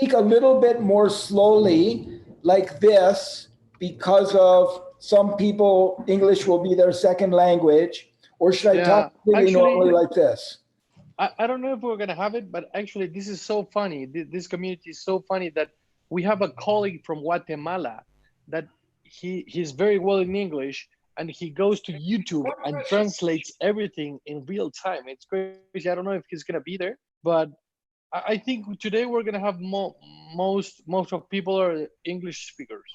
speak a little bit more slowly like this because of some people, English will be their second language, or should I talk really normally like this? I don't know if we're going to have it, but actually this is so funny. This community is so funny that we have a colleague from Guatemala that he's very well in English, and he goes to YouTube and translates everything in real time. It's crazy. I don't know if he's going to be there, but I think today we're going to have most of people are English speakers.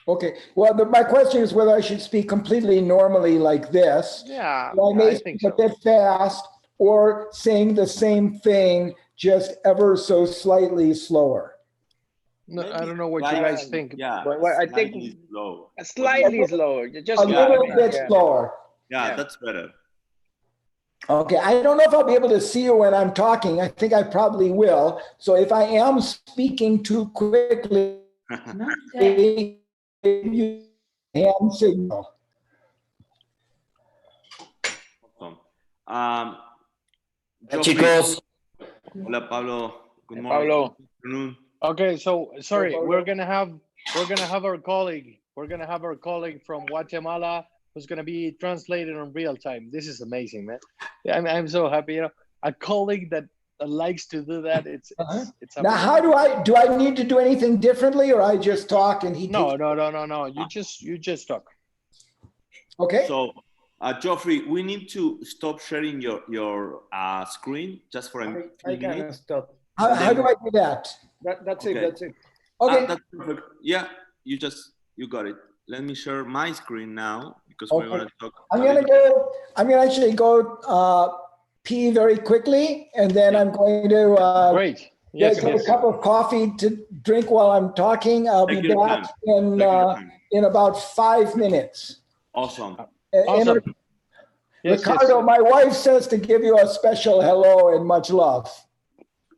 Okay. Well, my question is whether I should speak completely normally like this. Yeah, I may I speak think so. a bit fast, or saying the same thing just ever so slightly slower. No, I don't know what you guys think. Yeah, But I think slow. slightly slower. Just A little bit slower. Yeah, that's better. Okay, I don't know if I'll be able to see you when I'm talking. I think I probably will. So if I am speaking too quickly, give you hand signal. Awesome. Chicos. Hola, Pablo. Good morning. Pablo. Good afternoon. Okay, so sorry, we're gonna have our colleague. We're gonna have our colleague from Guatemala who's gonna be translated in real time. This is amazing, man. I'm so happy. You know, a colleague that likes to do that. It's now. How do I need to do anything differently, or I just talk and he? No. You just talk. Okay. So, Geoffrey, we need to stop sharing your screen just for a few minutes. Stop. How do I do that? That's Okay. it. That's it. Okay. That's perfect. Yeah, you got it. Let me share my screen now because Okay. we're going to talk. I'm gonna actually go pee very quickly, and then I'm going to Great. Yes, get a cup of coffee to drink while I'm talking. I'll be back in about 5 minutes. Awesome. Awesome. Ricardo, my wife says to give you a special hello and much love.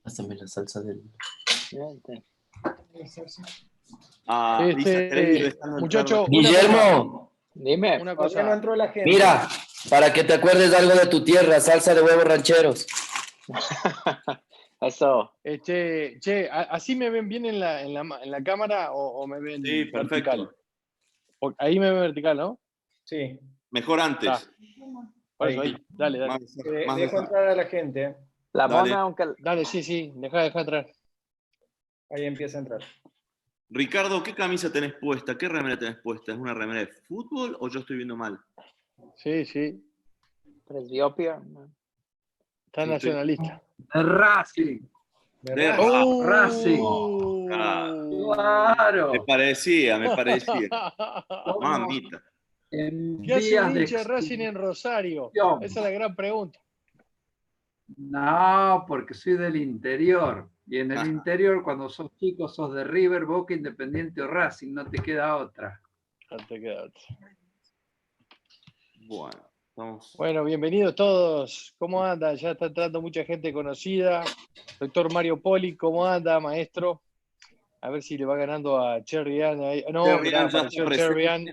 Pásame la salsa del... Muchacho, Guillermo, Dime. una Todavía no cosa. entró la gente. mira, para que te acuerdes de algo de tu tierra, salsa de huevos rancheros. Eso. Che, ¿así me ven bien en la cámara o me ven Sí, vertical? perfecto. Ahí me ven vertical, ¿no? Sí. Mejor antes. Por eso, ahí. Dale. Dejo entrar a la gente. La Dale. mona, aunque... Dale, sí. Deja atrás. Ahí empieza a entrar. Ricardo, ¿qué camisa tenés puesta? ¿Qué remera tenés puesta? ¿Es una remera de fútbol o yo estoy viendo mal? Sí. Presbiopia. Está nacionalista. De Racing. Racing. Claro. Me parecía. Mamita. ¿Qué hace un hincha de Racing en Rosario? Esa es la gran pregunta. No, porque soy del interior. Y en el interior, cuando sos chico, sos de River, Boca, Independiente o Racing. No te queda otra. No te queda otra. Bueno, vamos. Bueno, bienvenidos todos. ¿Cómo anda? Ya está entrando mucha gente conocida. Doctor Mario Poli, ¿cómo anda, maestro? A ver si le va ganando a Cherry Ann. No, mirá, apareció Cherry Ann.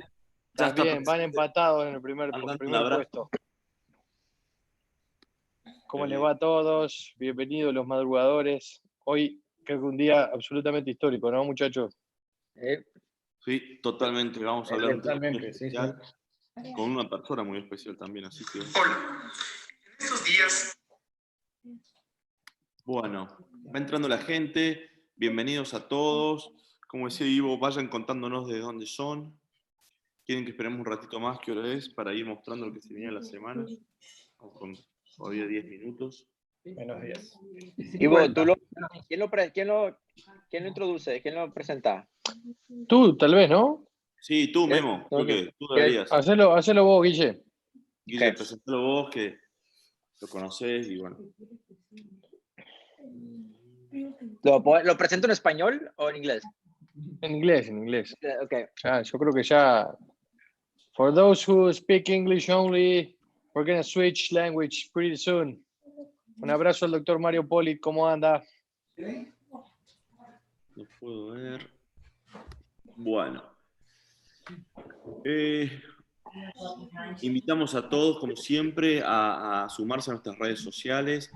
También van empatados en el primer puesto. ¿Cómo les va a todos? Bienvenidos los madrugadores. Hoy creo que un día absolutamente histórico, ¿no, muchachos? Sí, totalmente. Vamos a hablar Totalmente, sí. con una persona muy especial también, así que... Hola. En estos días... Bueno, va entrando la gente. Bienvenidos a todos. Como decía Ivo, vayan contándonos de dónde son. ¿Quieren que esperemos un ratito más? ¿Qué hora es? Para ir mostrando lo que se viene en la semana. Con todavía 10 minutos. Menos 10. Ivo, ¿quién lo introduce? ¿Quién lo presenta? Tú, tal vez, ¿no? Sí, tú, Memo. Tú deberías. Hacelo vos, Guille. Guille, presentalo vos, que lo conocés y bueno. ¿Lo presento en español o en inglés? En inglés. Okay. Yo creo que ya... For those who speak English only, we're going to switch language pretty soon. Un abrazo al doctor Mario Poli. ¿Cómo anda? No puedo ver. Bueno. Invitamos a todos, como siempre, a sumarse a nuestras redes sociales,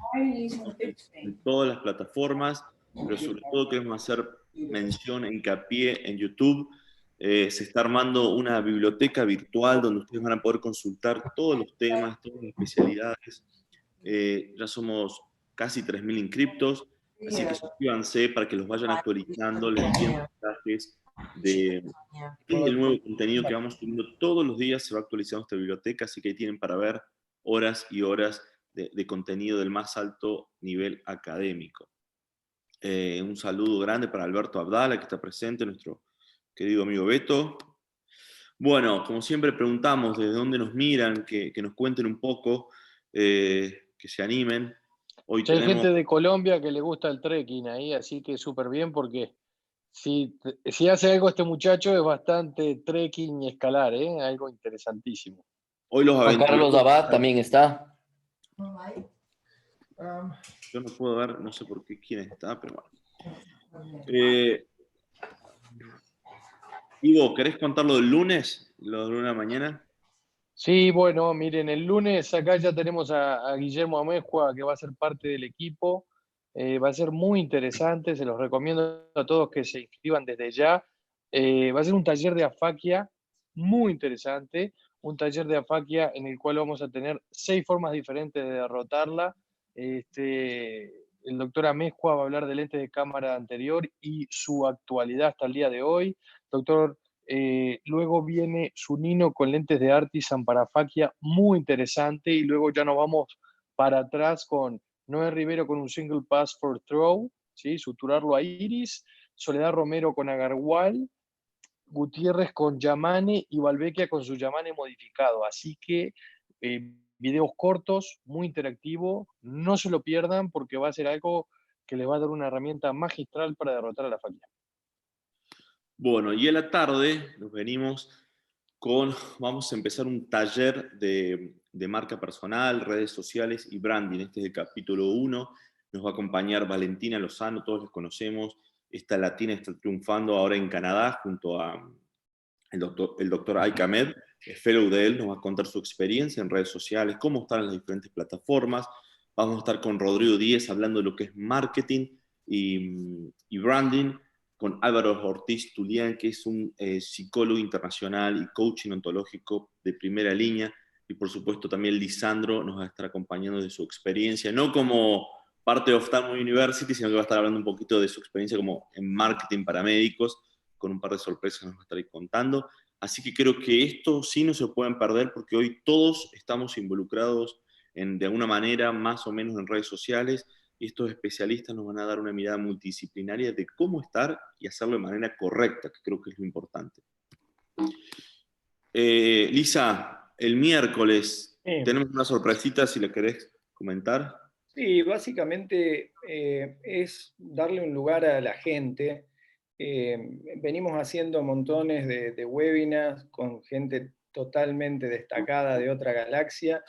en todas las plataformas. pero sobre todo queremos hacer mención, hincapié en YouTube. Se está armando una biblioteca virtual donde ustedes van a poder consultar todos los temas, todas las especialidades. Ya somos casi 3.000 inscriptos, así que suscríbanse para que los vayan actualizando, les envíen mensajes de el nuevo contenido que vamos subiendo todos los días. Se va actualizando esta biblioteca, así que ahí tienen para ver horas y horas de contenido del más alto nivel académico. Un saludo grande para Alberto Abdala, que está presente, nuestro querido amigo Beto. Bueno, como siempre preguntamos desde dónde nos miran, que nos cuenten un poco, que se animen. Hoy Ya hay tenemos... gente de Colombia que le gusta el trekking ahí, así que súper bien porque si hace algo este muchacho es bastante trekking y escalar, ¿eh? Algo interesantísimo. Hoy los Juan Carlos aventureros... Abad también está. Yo no puedo ver, no sé por qué quién está, pero bueno. Ivo, ¿querés contar lo del lunes? Lo del lunes de la mañana. Sí, bueno, miren, el lunes acá ya tenemos a Guillermo Amezcua, que va a ser parte del equipo. Va a ser muy interesante, se los recomiendo a todos que se inscriban desde ya. Va a ser un taller de afaquia muy interesante, un taller de afaquia en el cual vamos a tener 6 formas diferentes de derrotarla. El doctor Amezcua va a hablar de lentes de cámara anterior y su actualidad hasta el día de hoy. Doctor luego viene Zunino con lentes de Artisan para afaquia, muy interesante, y luego ya nos vamos para atrás con Noé Rivero con un single pass for throw, ¿sí? Suturarlo a iris, Soledad Romero con agarwal, Gutiérrez con Yamane y Valvecchia con su Yamane modificado. Así que videos cortos, muy interactivo, no se lo pierdan porque va a ser algo que les va a dar una herramienta magistral para derrotar a la afaquia. Bueno, y en la tarde nos venimos vamos a empezar un taller de marca personal, redes sociales y branding. Este es el capítulo 1. Nos va a acompañar Valentina Lozano, todos los conocemos. Esta latina está triunfando ahora en Canadá junto a el doctor Aykamed, es fellow de él, nos va a contar su experiencia en redes sociales, cómo están en las diferentes plataformas. Vamos a estar con Rodrigo Díez hablando de lo que es marketing y branding, con Álvaro Ortiz Tulián, que es un psicólogo internacional y coaching ontológico de primera línea, y por supuesto también Lisandro nos va a estar acompañando de su experiencia, no como parte de Ophthalmology University, sino que va a estar hablando un poquito de su experiencia como en marketing para médicos, con un par de sorpresas nos va a estar ahí contando. Así que creo que esto sí no se pueden perder porque hoy todos estamos involucrados de alguna manera, más o menos en redes sociales, y estos especialistas nos van a dar una mirada multidisciplinaria de cómo estar y hacerlo de manera correcta, que creo que es lo importante. Lisa, el miércoles tenemos una sorpresita, si la querés comentar. Sí, básicamente es darle un lugar a la gente. Venimos haciendo montones de webinars con gente totalmente destacada de otra galaxia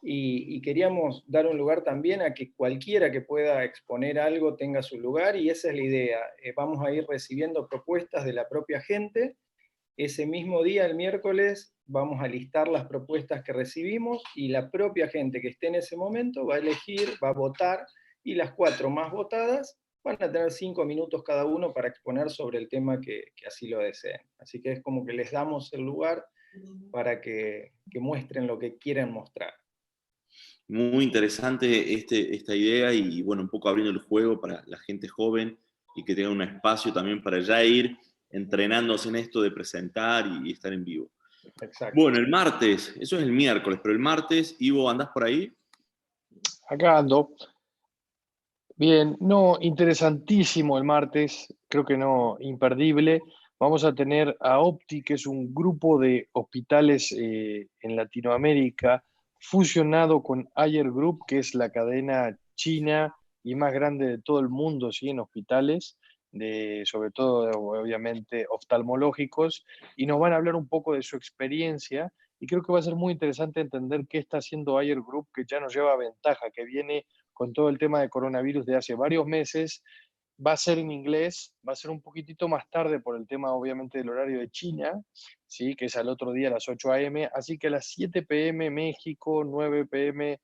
y queríamos dar un lugar también a que cualquiera que pueda exponer algo tenga su lugar, y esa es la idea. Vamos a ir recibiendo propuestas de la propia gente. Ese mismo día, el miércoles, vamos a listar las propuestas que recibimos y la propia gente que esté en ese momento va a elegir, va a votar, y las 4 más votadas van a tener 5 minutos cada uno para exponer sobre el tema que así lo deseen. Así que es como que les damos el lugar para que muestren lo que quieren mostrar. Muy interesante esta idea y bueno, un poco abriendo el juego para la gente joven y que tenga un espacio también para ya ir entrenándose en esto de presentar y estar en vivo. Exacto. Bueno, el martes, eso es el miércoles, pero el martes, Ivo, ¿andás por ahí? Acá ando. Bien, no, interesantísimo el martes, creo que no, imperdible. Vamos a tener a Opti, que es un grupo de hospitales en Latinoamérica, fusionado con Ayer Group, que es la cadena china y más grande de todo el mundo, ¿sí? En hospitales, sobre todo, obviamente, oftalmológicos, y nos van a hablar un poco de su experiencia, y creo que va a ser muy interesante entender qué está haciendo Ayer Group, que ya nos lleva ventaja, que viene con todo el tema de coronavirus de hace varios meses. Va a ser en inglés, va a ser un poquitito más tarde por el tema obviamente del horario de China, ¿sí? Que es al otro día a las 8 a.m., así que a las 7 p.m. México, 9 p.m.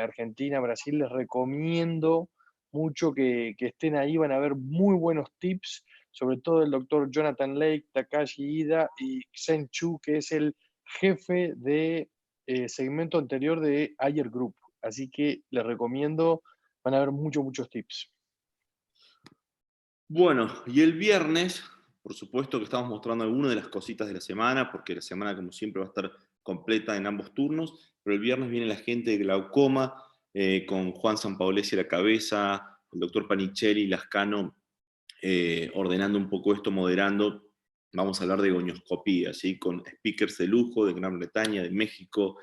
Argentina, Brasil, les recomiendo mucho que estén ahí, van a haber muy buenos tips, sobre todo el doctor Jonathan Lake, Takashi Ida y Sen Chu, que es el jefe de segmento anterior de Ayer Group. Así que les recomiendo, van a haber muchos tips. Bueno, y el viernes, por supuesto que estamos mostrando algunas de las cositas de la semana, porque la semana, como siempre, va a estar completa en ambos turnos, pero el viernes viene la gente de Glaucoma, con Juan Sampaolesi a la cabeza, el doctor Panichelli, Lascano, ordenando un poco esto, moderando. Vamos a hablar de gonioscopía, ¿sí? Con speakers de lujo de Gran Bretaña, de México,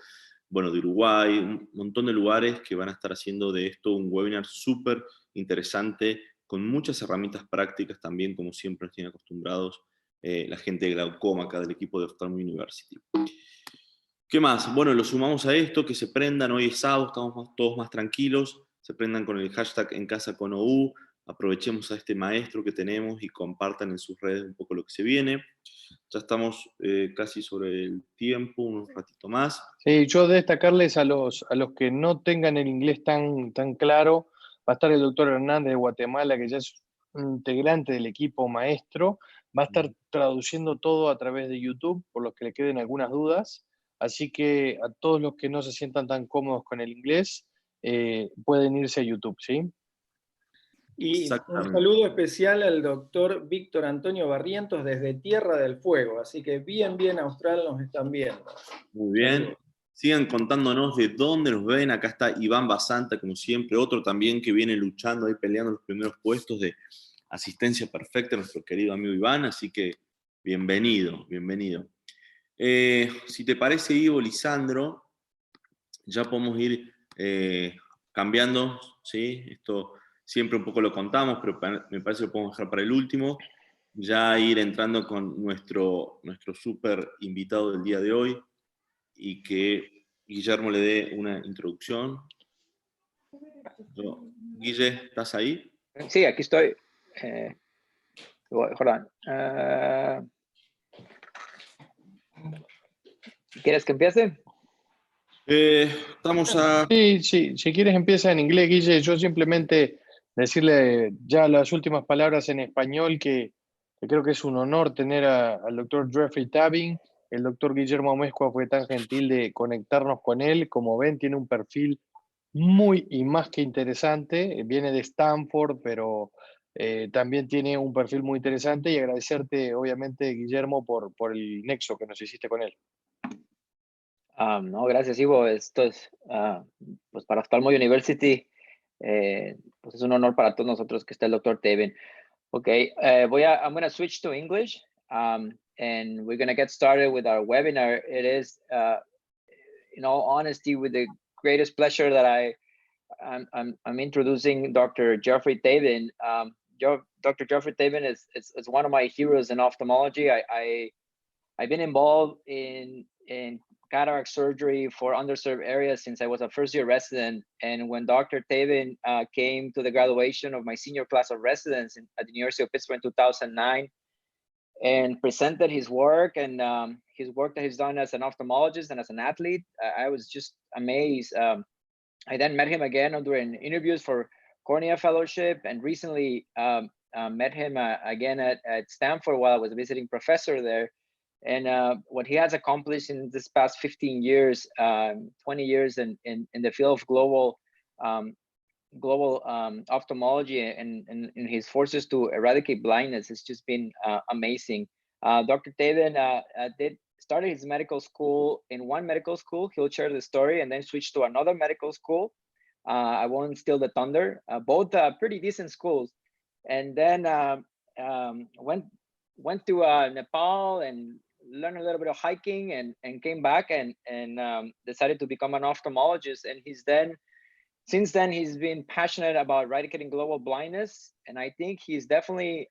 bueno, de Uruguay, un montón de lugares que van a estar haciendo de esto un webinar súper interesante, con muchas herramientas prácticas también, como siempre nos tienen acostumbrados la gente de Glaucoma, acá del equipo de Ophthalmology University. ¿Qué más? Bueno, lo sumamos a esto, que se prendan, hoy es sábado, estamos todos más tranquilos, se prendan con el hashtag En Casa con OU, aprovechemos a este maestro que tenemos y compartan en sus redes un poco lo que se viene. Ya estamos casi sobre el tiempo, un ratito más. Sí, yo destacarles a los que no tengan el inglés tan claro, va a estar el doctor Hernández de Guatemala, que ya es un integrante del equipo maestro, va a estar traduciendo todo a través de YouTube, por los que le queden algunas dudas, así que a todos los que no se sientan tan cómodos con el inglés, pueden irse a YouTube, ¿sí? Y un saludo especial al doctor Víctor Antonio Barrientos desde Tierra del Fuego, así que bien austral nos están viendo. Muy bien. Saludos. Sigan contándonos de dónde nos ven. Acá está Iván Basanta, como siempre, otro también que viene luchando ahí, peleando los primeros puestos de asistencia perfecta, nuestro querido amigo Iván, así que bienvenido. Si te parece, Ivo, Lisandro, ya podemos ir cambiando, ¿sí? Esto siempre un poco lo contamos, pero me parece que lo podemos dejar para el último, ya ir entrando con nuestro súper invitado del día de hoy, y que Guillermo le dé una introducción. Guille, ¿estás ahí? Sí, aquí estoy. Hold on. ¿Quieres que empiece? Estamos a... Sí, si quieres empieza en inglés, Guille. Yo simplemente decirle ya las últimas palabras en español, que creo que es un honor tener al doctor Jeffrey Tabin. El doctor Guillermo Mezcua fue tan gentil de conectarnos con él. Como ven, tiene un perfil muy y más que interesante. Viene de Stanford, pero también tiene un perfil muy interesante, y agradecerte, obviamente, Guillermo, por el nexo que nos hiciste con él. No, gracias, Ivo. Esto es, pues para Ophthalmology University, pues es un honor para todos nosotros que esté el doctor Tabin. Okay, I'm going to switch to English, and we're going to get started with our webinar. It is, in all honesty, with the greatest pleasure that I'm introducing Dr. Jeffrey Tabin. Dr. Jeffrey Tabin is one of my heroes in ophthalmology. I've been involved in cataract surgery for underserved areas since I was a first-year resident. And when Dr. Tabin came to the graduation of my senior class of residents at the University of Pittsburgh in 2009 and presented his work and his work that he's done as an ophthalmologist and as an athlete, I was just amazed. I then met him again during interviews for Cornea Fellowship, and recently met him again at Stanford while I was a visiting professor there. And what he has accomplished in this past 15 years, 20 years in the field of global ophthalmology and in his forces to eradicate blindness has just been amazing. Dr. Tabin started his medical school in one medical school. He'll share the story, and then switched to another medical school. I won't steal the thunder. Both pretty decent schools, and then went to Nepal and learned a little bit of hiking, and came back and decided to become an ophthalmologist. And since then he's been passionate about eradicating global blindness, and I think he's definitely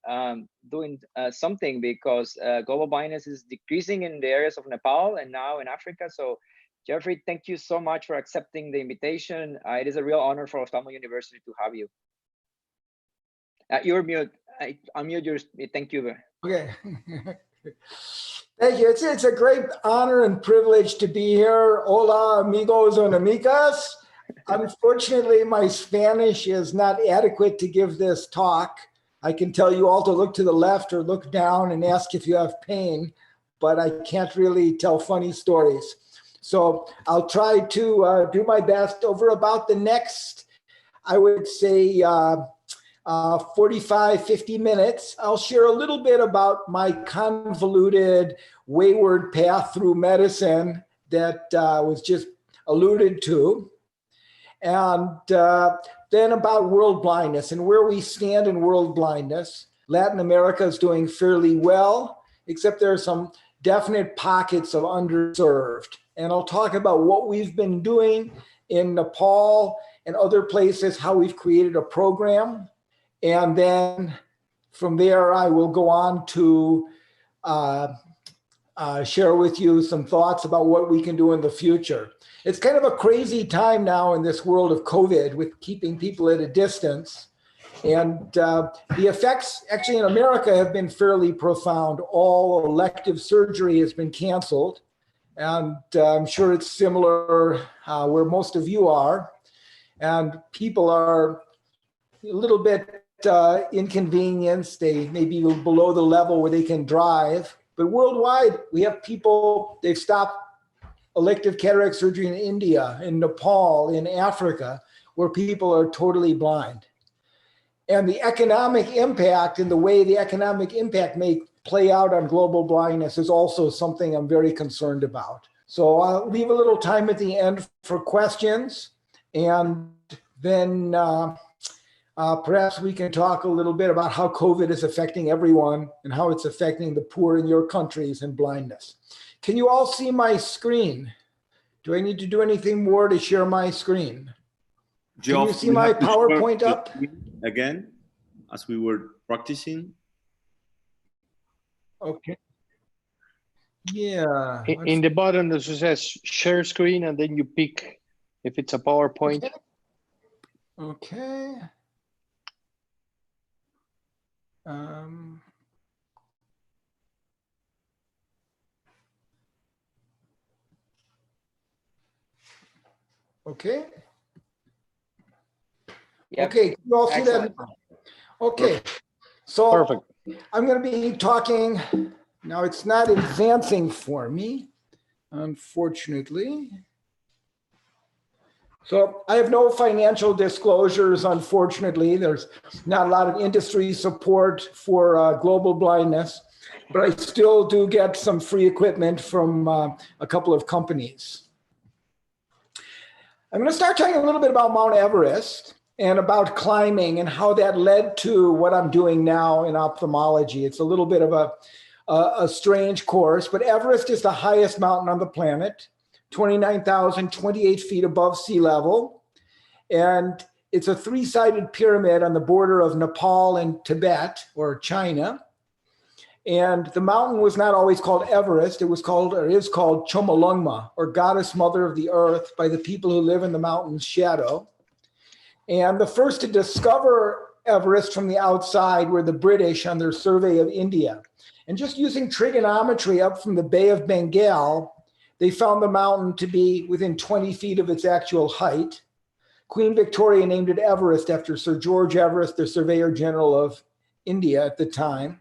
doing something, because global blindness is decreasing in the areas of Nepal and now in Africa. So Jeffrey, thank you so much for accepting the invitation. It is a real honor for Ophthalmology University to have you. You're mute. Unmute yours. Thank you. Okay. Thank you. It's a great honor and privilege to be here. Hola, amigos and amigas. Unfortunately, my Spanish is not adequate to give this talk. I can tell you all to look to the left or look down and ask if you have pain, but I can't really tell funny stories. So I'll try to do my best over about the next, I would say, 45, 50 minutes. I'll share a little bit about my convoluted, wayward path through medicine that was just alluded to. And then about world blindness and where we stand in world blindness. Latin America is doing fairly well, except there are some definite pockets of underserved. And I'll talk about what we've been doing in Nepal and other places, how we've created a program. And then from there, I will go on to share with you some thoughts about what we can do in the future. It's kind of a crazy time now in this world of COVID with keeping people at a distance. And the effects actually in America have been fairly profound. All elective surgery has been canceled. And I'm sure it's similar where most of you are. And people are a little bit inconvenienced. They may be below the level where they can drive. But worldwide, we have people, they've stopped elective cataract surgery in India, in Nepal, in Africa, where people are totally blind. And the economic impact and the way the economic impact may play out on global blindness is also something I'm very concerned about. So I'll leave a little time at the end for questions, and then perhaps we can talk a little bit about how COVID is affecting everyone and how it's affecting the poor in your countries and blindness. Can you all see my screen? Do I need to do anything more to share my screen? Can you see my PowerPoint up? Again, as we were practicing. Okay. Yeah. In the bottom, it says share screen, and then you pick if it's a PowerPoint. Okay. Okay. Yep. Okay. Can you all see Excellent. that? Okay. So Perfect. I'm going to be talking. Now it's not advancing for me, unfortunately. So I have no financial disclosures, unfortunately. There's not a lot of industry support for global blindness, but I still do get some free equipment from a couple of companies. I'm going to start talking a little bit about Mount Everest and about climbing and how that led to what I'm doing now in ophthalmology. It's a little bit of a strange course, but Everest is the highest mountain on the planet, 29,028 feet above sea level. And it's a three-sided pyramid on the border of Nepal and Tibet, or China. And the mountain was not always called Everest. It was called, or is called, Chomolungma, or Goddess Mother of the Earth, by the people who live in the mountain's shadow. And the first to discover Everest from the outside were the British on their survey of India. And just using trigonometry up from the Bay of Bengal, they found the mountain to be within 20 feet of its actual height. Queen Victoria named it Everest after Sir George Everest, the Surveyor General of India at the time.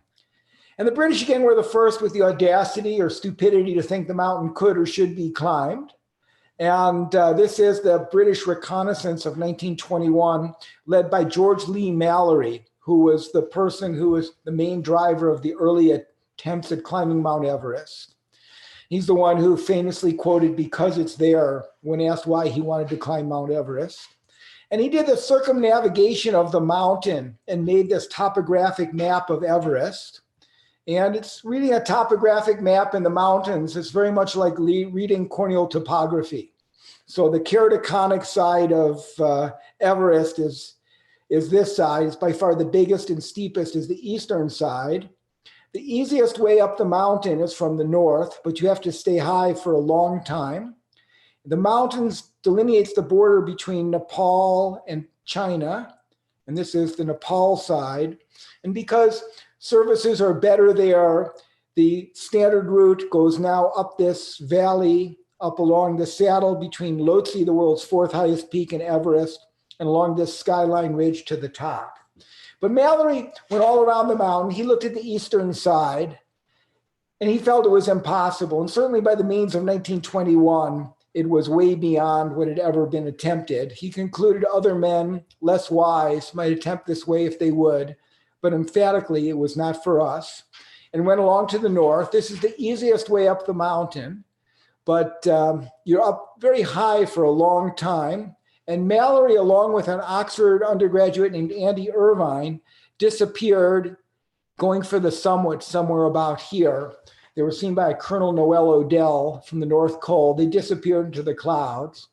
And the British, again, were the first with the audacity or stupidity to think the mountain could or should be climbed. And this is the British reconnaissance of 1921, led by George Lee Mallory, who was the person who was the main driver of the early attempts at climbing Mount Everest. He's the one who famously quoted, "Because it's there," when asked why he wanted to climb Mount Everest. And he did the circumnavigation of the mountain and made this topographic map of Everest. And it's reading a topographic map in the mountains. It's very much like reading corneal topography. So the keratoconic side of Everest is this side. It's by far the biggest and steepest is the eastern side. The easiest way up the mountain is from the north, but you have to stay high for a long time. The mountains delineates the border between Nepal and China, and this is the Nepal side. And because services are better there, the standard route goes now up this valley up along the saddle between Lhotse, the world's fourth highest peak, and Everest, and along this skyline ridge to the top. But Mallory went all around the mountain. He looked at the eastern side, and he felt it was impossible. And certainly by the means of 1921, it was way beyond what had ever been attempted. He concluded other men, less wise, might attempt this way if they would, but emphatically it was not for us, and went along to the north. This is the easiest way up the mountain, but you're up very high for a long time. And Mallory, along with an Oxford undergraduate named Andy Irvine, disappeared going for the summit somewhere about here. They were seen by Colonel Noel Odell from the North Pole. They disappeared into the clouds.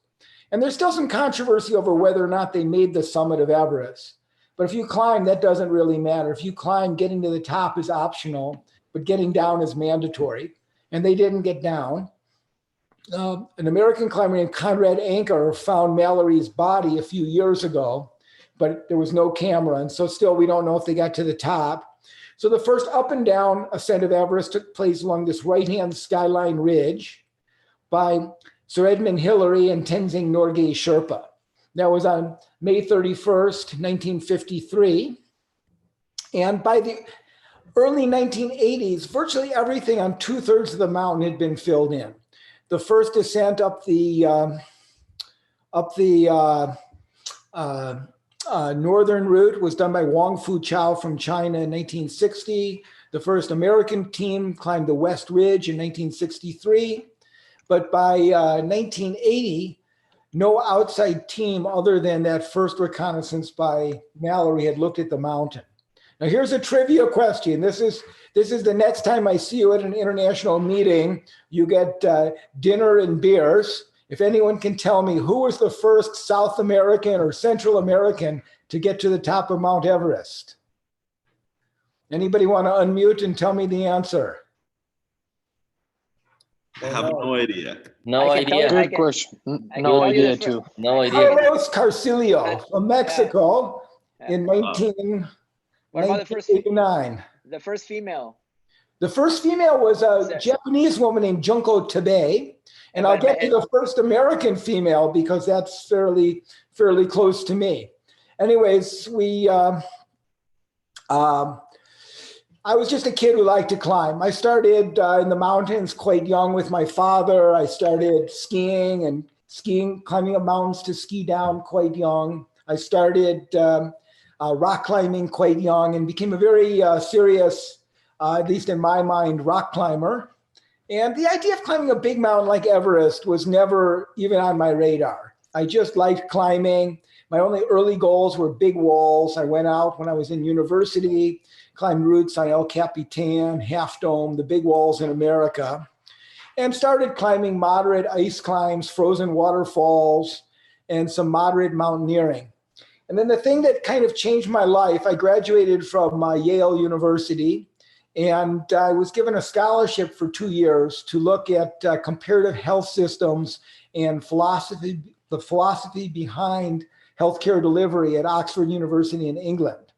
And there's still some controversy over whether or not they made the summit of Everest. But if you climb, that doesn't really matter. If you climb, getting to the top is optional, but getting down is mandatory. And they didn't get down. An American climber named Conrad Anker found Mallory's body a few years ago, but there was no camera. And so still, we don't know if they got to the top. So the first up and down ascent of Everest took place along this right-hand skyline ridge by Sir Edmund Hillary and Tenzing Norgay Sherpa. That was on May 31st, 1953. And by the early 1980s, virtually everything on 2/3 of the mountain had been filled in. The first descent up the northern route was done by Wang Fu Chao from China in 1960. The first American team climbed the West Ridge in 1963. But by 1980, no outside team other than that first reconnaissance by Mallory had looked at the mountain. Now here's a trivia question. This is the next time I see you at an international meeting, you get dinner and beers. If anyone can tell me who was the first South American or Central American to get to the top of Mount Everest? Anybody want to unmute and tell me the answer? I have no idea. No idea. Good question. No idea too. No idea. Carlos Carcillo from Mexico in What about the first 1989. The first female? The first female was a Japanese woman named Junko Tabei. And I'll get to the first American female because that's fairly close to me. Anyways, I was just a kid who liked to climb. I started in the mountains quite young with my father. I started skiing, climbing up mountains to ski down quite young. I started rock climbing quite young and became a very serious, at least in my mind, rock climber. And the idea of climbing a big mountain like Everest was never even on my radar. I just liked climbing. My only early goals were big walls. I went out when I was in university, climbed routes on El Capitan, Half Dome, the big walls in America, and started climbing moderate ice climbs, frozen waterfalls, and some moderate mountaineering. And then the thing that kind of changed my life, I graduated from Yale University, and I was given a scholarship for 2 years to look at comparative health systems and the philosophy behind healthcare delivery at Oxford University in England.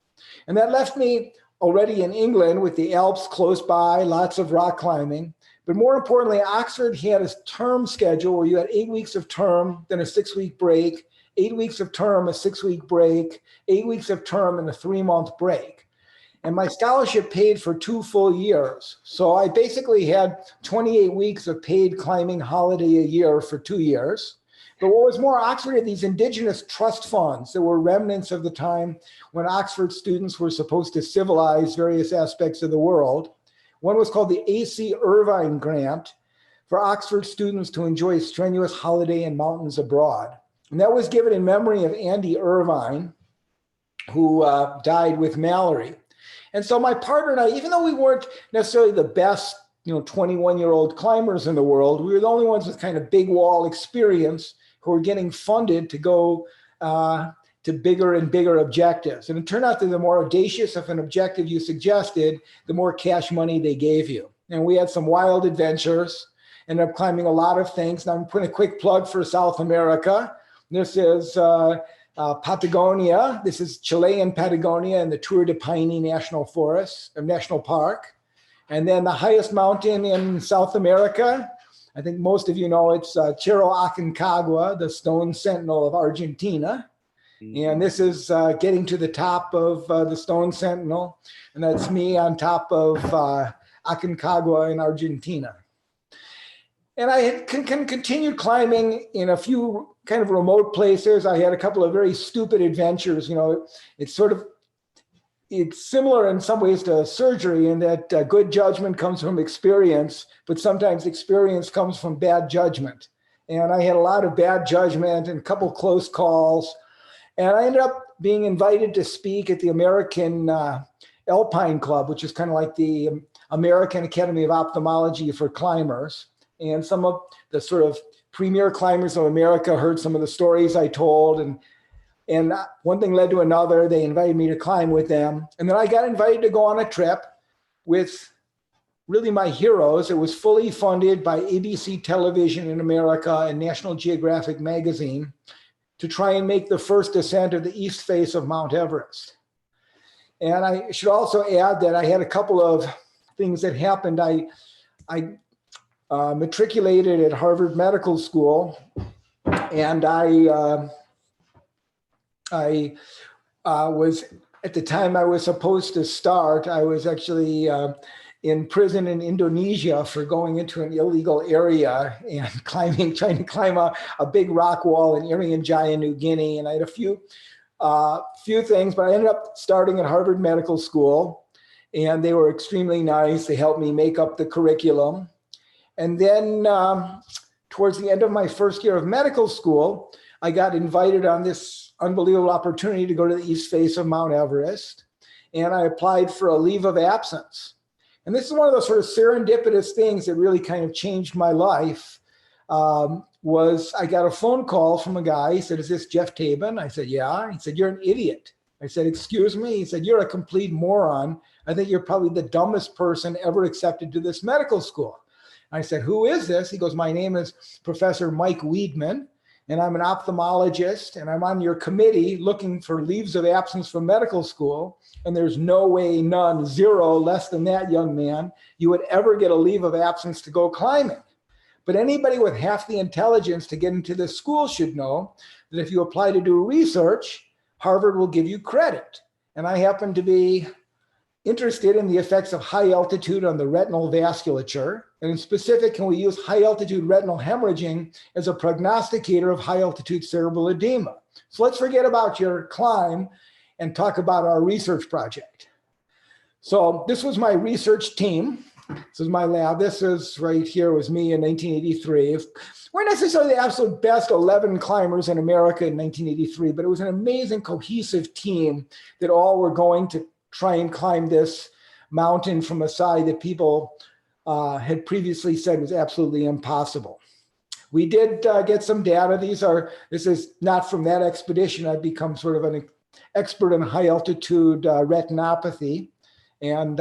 And that left me already in England with the Alps close by, lots of rock climbing. But more importantly, Oxford had a term schedule where you had 8 weeks of term, then a 6-week break, 8 weeks of term, a 6-week break, 8 weeks of term, and a 3-month break. And my scholarship paid for 2 full years. So I basically had 28 weeks of paid climbing holiday a year for 2 years. But what was more, Oxford had these indigenous trust funds that were remnants of the time when Oxford students were supposed to civilize various aspects of the world. One was called the A.C. Irvine Grant for Oxford students to enjoy a strenuous holiday in mountains abroad. And that was given in memory of Andy Irvine, who died with Mallory. And so my partner and I, even though we weren't necessarily the best 21-year-old climbers in the world, we were the only ones with kind of big wall experience who were getting funded to go to bigger and bigger objectives. And it turned out that the more audacious of an objective you suggested, the more cash money they gave you. And we had some wild adventures, ended up climbing a lot of things. Now I'm putting a quick plug for South America. This is Patagonia. This is Chilean Patagonia and the Tour de Paine National Park. And then the highest mountain in South America, I think most of you know it's Cerro Aconcagua, the stone sentinel of Argentina. And this is getting to the top of the stone sentinel. And that's me on top of Aconcagua in Argentina. And I had continued climbing in a few kind of remote places. I had a couple of very stupid adventures. You know, it's similar in some ways to surgery in that good judgment comes from experience, but sometimes experience comes from bad judgment. And I had a lot of bad judgment and a couple close calls. And I ended up being invited to speak at the American Alpine Club, which is kind of like the American Academy of Ophthalmology for climbers. And some of the sort of premier climbers of America heard some of the stories I told. And one thing led to another. They invited me to climb with them. And then I got invited to go on a trip with really my heroes. It was fully funded by ABC Television in America and National Geographic magazine to try and make the first ascent of the east face of Mount Everest. And I should also add that I had a couple of things that happened. I matriculated at Harvard Medical School, and I was, at the time I was supposed to start, I was actually in prison in Indonesia for going into an illegal area and trying to climb a big rock wall in Irian Jaya, New Guinea. And I had a few things, but I ended up starting at Harvard Medical School, and they were extremely nice. They helped me make up the curriculum. And then towards the end of my first year of medical school, I got invited on this unbelievable opportunity to go to the east face of Mount Everest. And I applied for a leave of absence. And this is one of those sort of serendipitous things that really kind of changed my life. Was I got a phone call from a guy. He said, "Is this Jeff Tabin?" I said, "Yeah." He said, "You're an idiot." I said, "Excuse me?" He said, "You're a complete moron. I think you're probably the dumbest person ever accepted to this medical school." I said, "Who is this?" He goes, "My name is Professor Mike Weidman, and I'm an ophthalmologist, and I'm on your committee looking for leaves of absence from medical school. And there's no way, none, zero, less than that, young man, you would ever get a leave of absence to go climbing. But anybody with half the intelligence to get into this school should know that if you apply to do research, Harvard will give you credit. And I happen to be interested in the effects of high altitude on the retinal vasculature. And in specific, can we use high altitude retinal hemorrhaging as a prognosticator of high altitude cerebral edema? So let's forget about your climb and talk about our research project." So this was my research team. This is my lab. This is right here was me in 1983. We're not necessarily the absolute best 11 climbers in America in 1983, but it was an amazing cohesive team that all were going to try and climb this mountain from a side that people had previously said was absolutely impossible. We did get some data. This is not from that expedition. I've become sort of an expert in high altitude retinopathy. And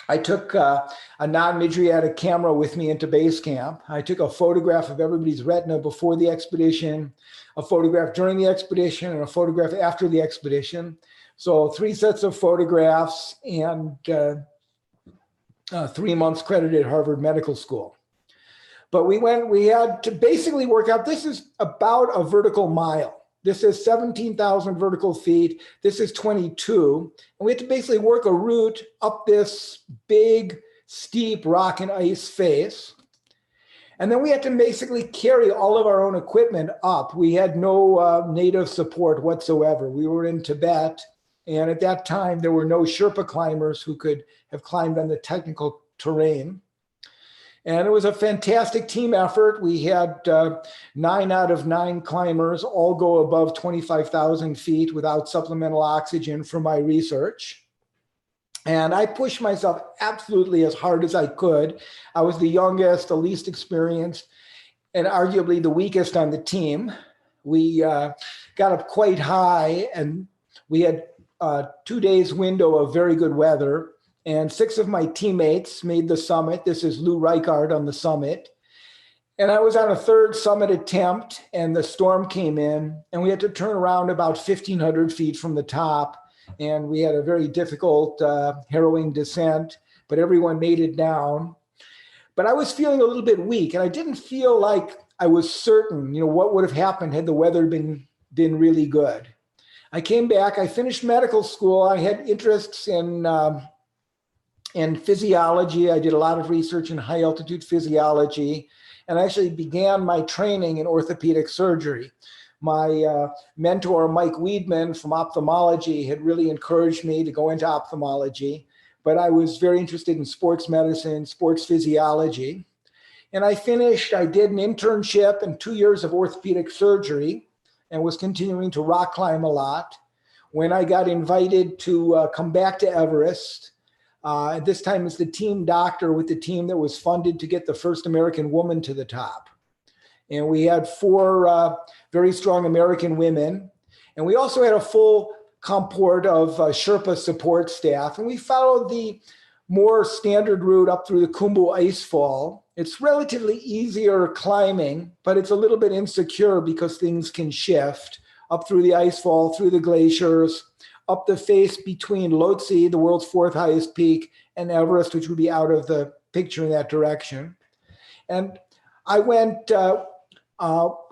I took a non-midriatic camera with me into base camp. I took a photograph of everybody's retina before the expedition, a photograph during the expedition, and a photograph after the expedition. So 3 sets of photographs and 3 months credited at Harvard Medical School. But we had to basically work out, this is about a vertical mile. This is 17,000 vertical feet. This is 22. And we had to basically work a route up this big, steep rock and ice face. And then we had to basically carry all of our own equipment up. We had no native support whatsoever. We were in Tibet. And at that time, there were no Sherpa climbers who could have climbed on the technical terrain. And it was a fantastic team effort. We had 9 out of 9 climbers all go above 25,000 feet without supplemental oxygen for my research. And I pushed myself absolutely as hard as I could. I was the youngest, the least experienced, and arguably the weakest on the team. We got up quite high, and we had 2 days window of very good weather. And 6 of my teammates made the summit. This is Lou Reichard on the summit. And I was on a 3rd summit attempt, and the storm came in, and we had to turn around about 1,500 feet from the top. And we had a very difficult, harrowing descent, but everyone made it down. but I was feeling a little bit weak, and I didn't feel like I was certain, what would have happened had the weather been really good. I came back, I finished medical school. I had interests in physiology. I did a lot of research in high altitude physiology, and I actually began my training in orthopedic surgery. My mentor, Mike Weidman from Ophthalmology, had really encouraged me to go into ophthalmology, but I was very interested in sports medicine, sports physiology. And I did an internship and 2 years of orthopedic surgery and was continuing to rock climb a lot. When I got invited to come back to Everest, this time as the team doctor with the team that was funded to get the first American woman to the top. And we had 4 very strong American women. And we also had a full comport of Sherpa support staff. And we followed the more standard route up through the Khumbu Icefall. It's relatively easier climbing, but it's a little bit insecure because things can shift up through the icefall, through the glaciers, up the face between Lhotse, the world's 4th highest peak, and Everest, which would be out of the picture in that direction. And I went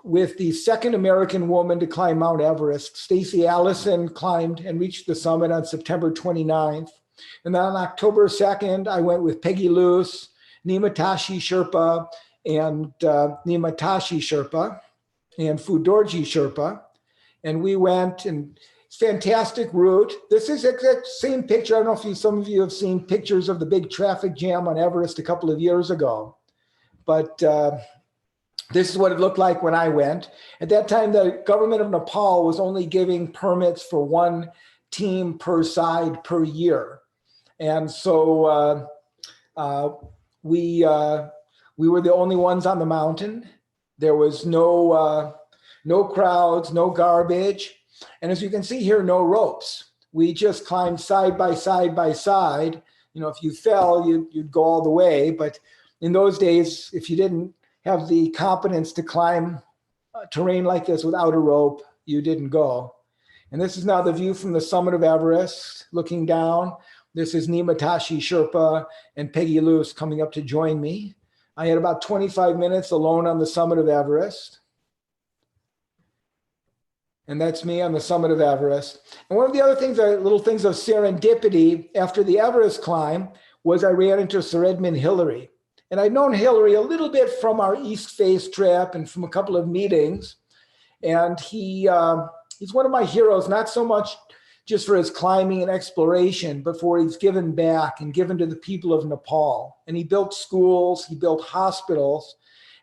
with the second American woman to climb Mount Everest. Stacy Allison climbed and reached the summit on September 29th. And then on October 2nd, I went with Peggy Luce, Nimatashi Sherpa, and Nimatashi Sherpa, and Fudorji Sherpa. And we went, and it's a fantastic route. This is the exact same picture. I don't know if some of you have seen pictures of the big traffic jam on Everest a couple of years ago. But this is what it looked like when I went. At that time, the government of Nepal was only giving permits for 1 team per side per year. And so we were the only ones on the mountain. There was no crowds, no garbage. And as you can see here, no ropes. We just climbed side by side by side. If you fell, you'd go all the way. But in those days, if you didn't have the competence to climb terrain like this without a rope, you didn't go. And this is now the view from the summit of Everest, looking down. This is Nimatashi Sherpa and Peggy Luce coming up to join me. I had about 25 minutes alone on the summit of Everest. And that's me on the summit of Everest. And one of the other things, little things of serendipity after the Everest climb, was I ran into Sir Edmund Hillary. And I'd known Hillary a little bit from our East Face trip and from a couple of meetings. And he's one of my heroes, not so much just for his climbing and exploration, but for he's given back and given to the people of Nepal. And he built schools, he built hospitals.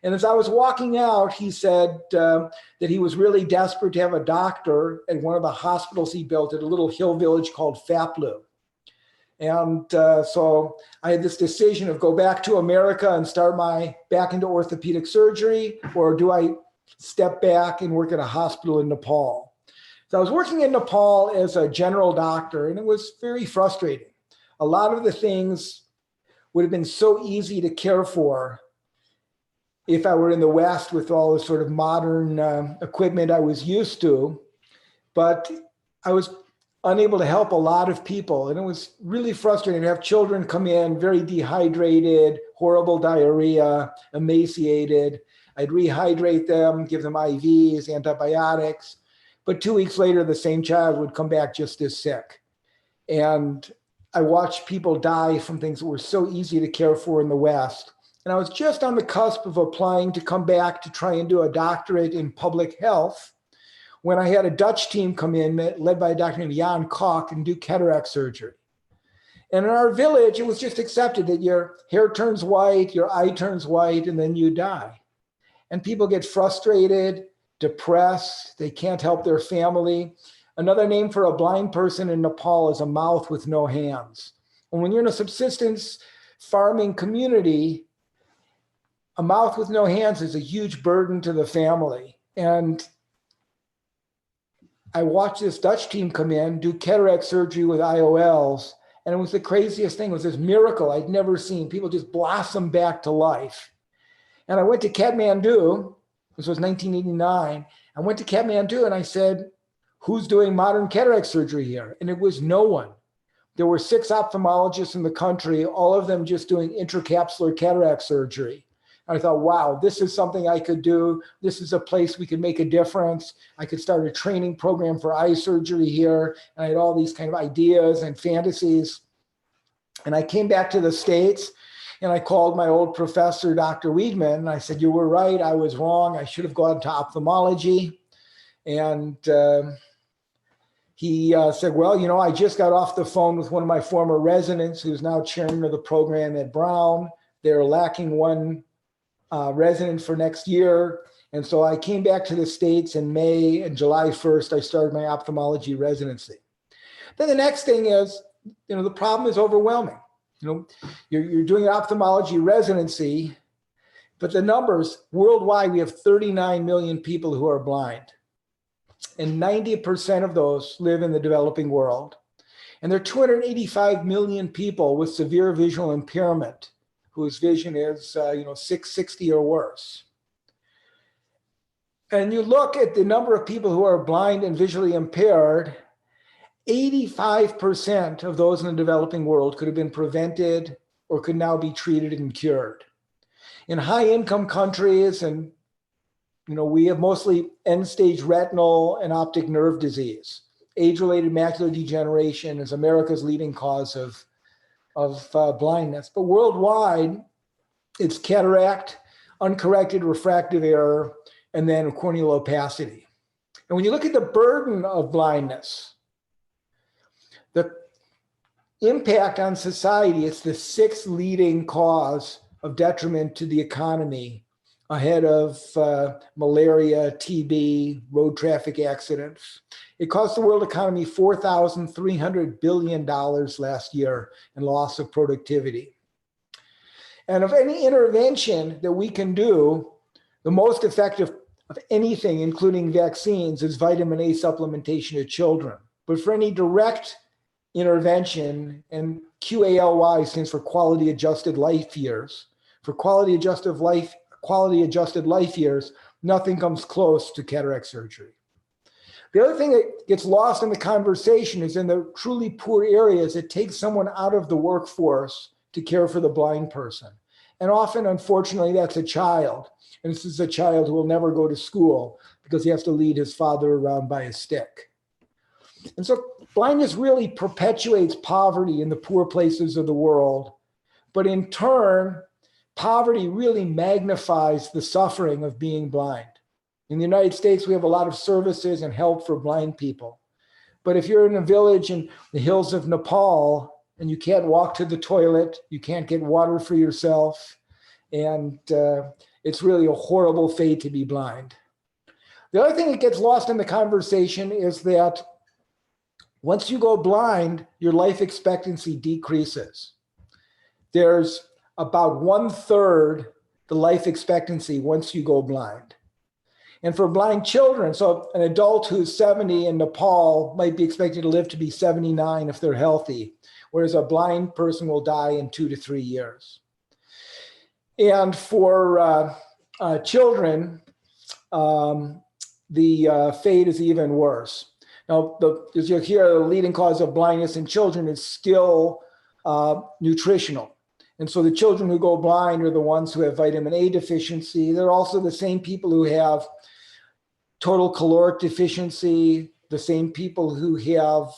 And as I was walking out, he said that he was really desperate to have a doctor at one of the hospitals he built at a little hill village called Faplu. And so I had this decision of go back to America and start back into orthopedic surgery, or do I step back and work at a hospital in Nepal? So I was working in Nepal as a general doctor, and it was very frustrating. A lot of the things would have been so easy to care for if I were in the West with all the sort of modern equipment I was used to, but I was unable to help a lot of people. And it was really frustrating to have children come in very dehydrated, horrible diarrhea, emaciated. I'd rehydrate them, give them IVs, antibiotics. But 2 weeks later, the same child would come back just as sick. And I watched people die from things that were so easy to care for in the West. And I was just on the cusp of applying to come back to try and do a doctorate in public health when I had a Dutch team come in, led by a doctor named Jan Koch, and do cataract surgery. And in our village, it was just accepted that your hair turns white, your eye turns white, and then you die. And people get frustrated, depressed, they can't help their family. Another name for a blind person in Nepal is a mouth with no hands. And when you're in a subsistence farming community, a mouth with no hands is a huge burden to the family. And I watched this Dutch team come in, do cataract surgery with IOLs, and it was the craziest thing. It was this miracle I'd never seen. People just blossom back to life. And I went to Kathmandu. This was 1989. I went to Kathmandu and I said, who's doing modern cataract surgery here? And it was no one. there were 6 ophthalmologists in the country, all of them just doing intracapsular cataract surgery. I thought, wow, this is something I could do. This is a place we could make a difference. I could start a training program for eye surgery here. And I had all these kind of ideas and fantasies. And I came back to the States and I called my old professor, Dr. Weidman, and I said, you were right, I was wrong. I should have gone to ophthalmology. And he said, well, you know, I just got off the phone with one of my former residents who's now chairman of the program at Brown. They're lacking one resident for next year. And so I came back to the States in May, and July 1st, I started my ophthalmology residency. Then the next thing is, you know, the problem is overwhelming. You know, you're doing an ophthalmology residency, but the numbers worldwide, we have 39 million people who are blind. And 90% of those live in the developing world. And there are 285 million people with severe visual impairment whose vision is, 660 or worse. And you look at the number of people who are blind and visually impaired, 85% of those in the developing world could have been prevented or could now be treated and cured. In high-income countries, and we have mostly end-stage retinal and optic nerve disease. Age-related macular degeneration is America's leading cause of blindness. But worldwide, it's cataract, uncorrected refractive error, and then corneal opacity. And when you look at the burden of blindness, the impact on society, it's the 6th leading cause of detriment to the economy, ahead of malaria, TB, road traffic accidents. It cost the world economy $4,300 billion last year in loss of productivity. And of any intervention that we can do, the most effective of anything, including vaccines, is vitamin A supplementation to children. But for any direct intervention, and QALY stands for quality adjusted life years, for quality adjusted life years, nothing comes close to cataract surgery. The other thing that gets lost in the conversation is in the truly poor areas, it takes someone out of the workforce to care for the blind person. And often, unfortunately, that's a child. And this is a child who will never go to school because he has to lead his father around by a stick. And so blindness really perpetuates poverty in the poor places of the world. But in turn, poverty really magnifies the suffering of being blind. In the United States, we have a lot of services and help for blind people. But if you're in a village in the hills of Nepal and you can't walk to the toilet, you can't get water for yourself, and it's really a horrible fate to be blind. The other thing that gets lost in the conversation is that once you go blind, your life expectancy decreases. There's about 1/3 the life expectancy once you go blind. And for blind children, so an adult who's 70 in Nepal might be expected to live to be 79 if they're healthy, whereas a blind person will die in 2 to 3 years. And for children, the fate is even worse. Now, as you'll hear, the leading cause of blindness in children is still nutritional. And so the children who go blind are the ones who have vitamin A deficiency. They're also the same people who have total caloric deficiency, the same people who have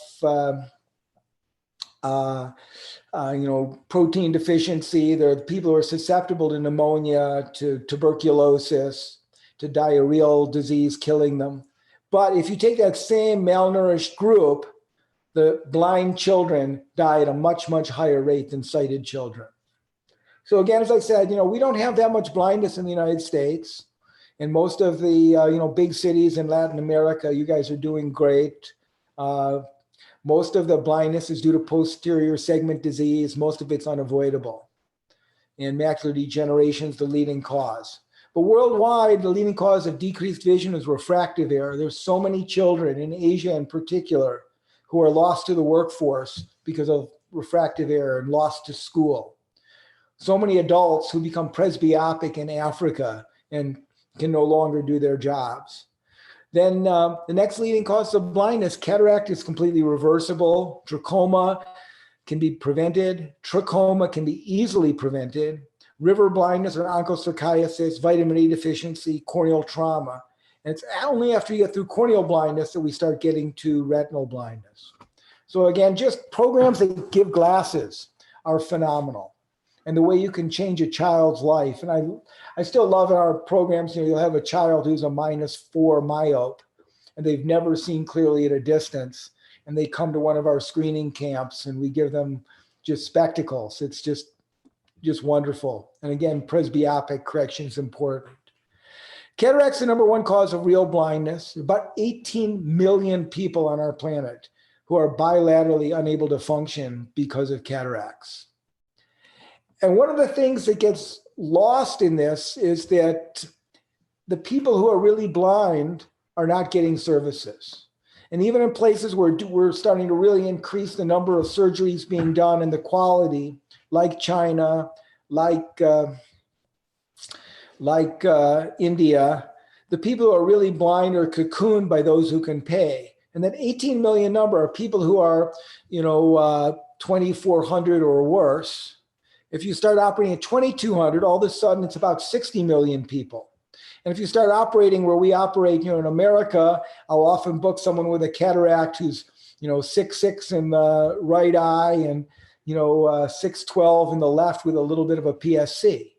protein deficiency. They're the people who are susceptible to pneumonia, to tuberculosis, to diarrheal disease killing them. But if you take that same malnourished group, the blind children die at a much, much higher rate than sighted children. So again, as I said, we don't have that much blindness in the United States. In most of the big cities in Latin America, you guys are doing great. Most of the blindness is due to posterior segment disease. Most of it's unavoidable. And macular degeneration is the leading cause. But worldwide, the leading cause of decreased vision is refractive error. There's so many children in Asia in particular who are lost to the workforce because of refractive error and lost to school. So many adults who become presbyopic in Africa and can no longer do their jobs. Then the next leading cause of blindness, cataract, is completely reversible. Glaucoma, can be prevented. Trachoma can be easily prevented. River blindness or onchocerciasis, vitamin A deficiency, corneal trauma. And it's only after you get through corneal blindness that we start getting to retinal blindness. So again, just programs that give glasses are phenomenal. And the way you can change a child's life. And I still love our programs, you'll have a child who's a -4 myope, and they've never seen clearly at a distance. And they come to one of our screening camps and we give them just spectacles. It's just wonderful. And again, presbyopic correction is important. Cataract's the #1 cause of real blindness. About 18 million people on our planet who are bilaterally unable to function because of cataracts. And one of the things that gets lost in this is that the people who are really blind are not getting services. And even in places where we're starting to really increase the number of surgeries being done and the quality, like China, like India, the people who are really blind are cocooned by those who can pay. And that 18 million number are people who are, 2,400 or worse. If you start operating at 2,200, all of a sudden it's about 60 million people. And if you start operating where we operate, in America, I'll often book someone with a cataract who's, 6'6" in the right eye and, 6'12" in the left with a little bit of a PSC.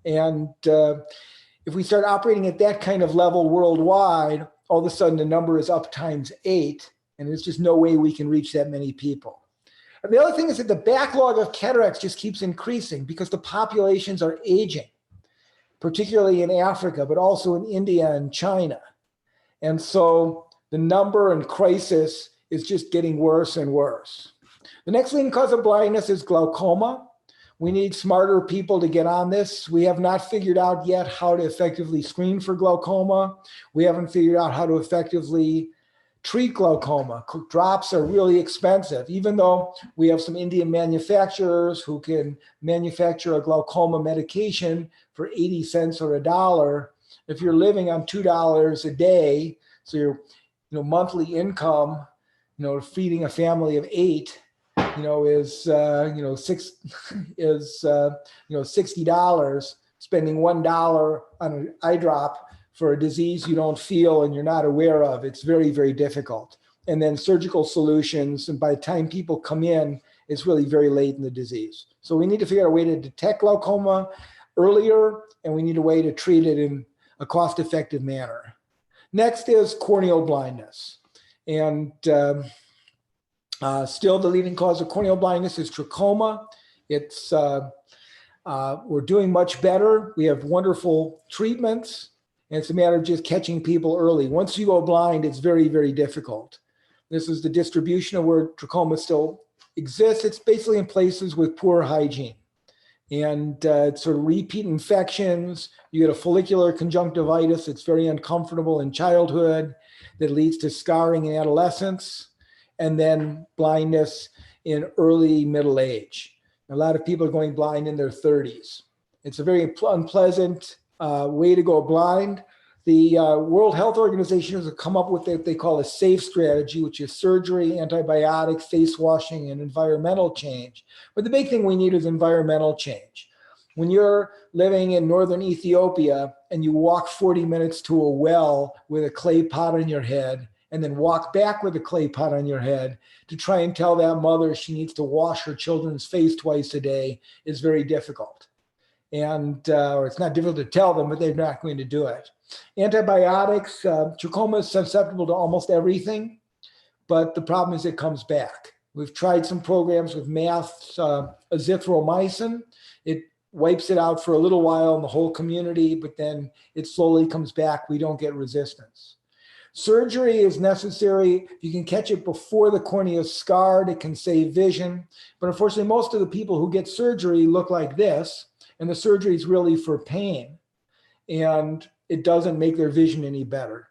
And if we start operating at that kind of level worldwide, all of a sudden the number is up ×8, and there's just no way we can reach that many people. And the other thing is that the backlog of cataracts just keeps increasing because the populations are aging, particularly in Africa, but also in India and China. And so the number and crisis is just getting worse and worse. The next leading cause of blindness is glaucoma. We need smarter people to get on this. We have not figured out yet how to effectively screen for glaucoma. We haven't figured out how to effectively treat glaucoma. Drops are really expensive, even though we have some Indian manufacturers who can manufacture a glaucoma medication for 80 cents or $1. If you're living on $2 a day, so your monthly income, feeding a family of 8, is $60. Spending $1 on an eye drop for a disease you don't feel and you're not aware of, it's very, very difficult. And then surgical solutions, and by the time people come in, it's really very late in the disease. So we need to figure out a way to detect glaucoma earlier, and we need a way to treat it in a cost-effective manner. Next is corneal blindness. And still the leading cause of corneal blindness is trachoma. It's, we're doing much better. We have wonderful treatments, and it's a matter of just catching people early. Once you go blind, it's very, very difficult. This is the distribution of where trachoma still exists. It's basically in places with poor hygiene. And it's sort of repeat infections. You get a follicular conjunctivitis. It's very uncomfortable in childhood that leads to scarring in adolescence, and then blindness in early middle age. A lot of people are going blind in their 30s. It's a very unpleasant way to go blind. The World Health Organization has come up with what they call a SAFE strategy, which is surgery, antibiotics, face washing, and environmental change. But the big thing we need is environmental change. When you're living in northern Ethiopia and you walk 40 minutes to a well with a clay pot on your head, and then walk back with a clay pot on your head to try and tell that mother she needs to wash her children's face twice a day is very difficult. And or it's not difficult to tell them, but they're not going to do it. Antibiotics, trachoma is susceptible to almost everything, but the problem is it comes back. We've tried some programs with azithromycin. It wipes it out for a little while in the whole community, but then it slowly comes back. We don't get resistance. Surgery is necessary. You can catch it before the cornea is scarred. It can save vision. But unfortunately, most of the people who get surgery look like this, and the surgery is really for pain. And it doesn't make their vision any better.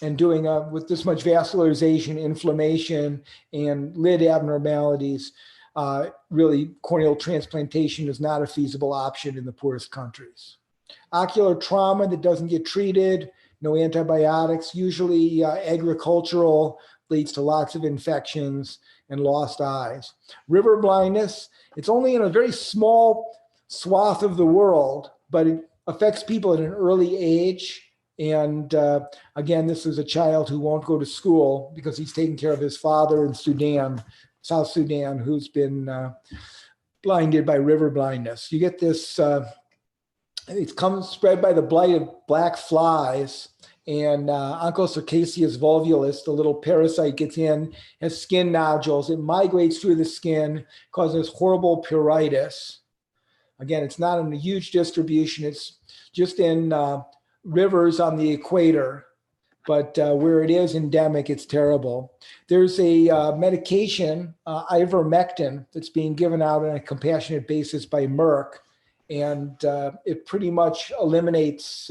And doing with this much vascularization, inflammation, and lid abnormalities, really corneal transplantation is not a feasible option in the poorest countries. Ocular trauma that doesn't get treated, no antibiotics, usually agricultural, leads to lots of infections, and lost eyes. River blindness, it's only in a very small swath of the world, but it affects people at an early age. And again, this is a child who won't go to school because he's taking care of his father in Sudan, South Sudan, who's been blinded by river blindness. You get this, it comes spread by the blight of black flies, and Onchocercaceus volvulus, the little parasite, gets in, has skin nodules. It migrates through the skin, causes horrible pruritus. Again, it's not in a huge distribution. It's just in rivers on the equator, but where it is endemic, it's terrible. There's a medication, ivermectin, that's being given out on a compassionate basis by Merck, and it pretty much eliminates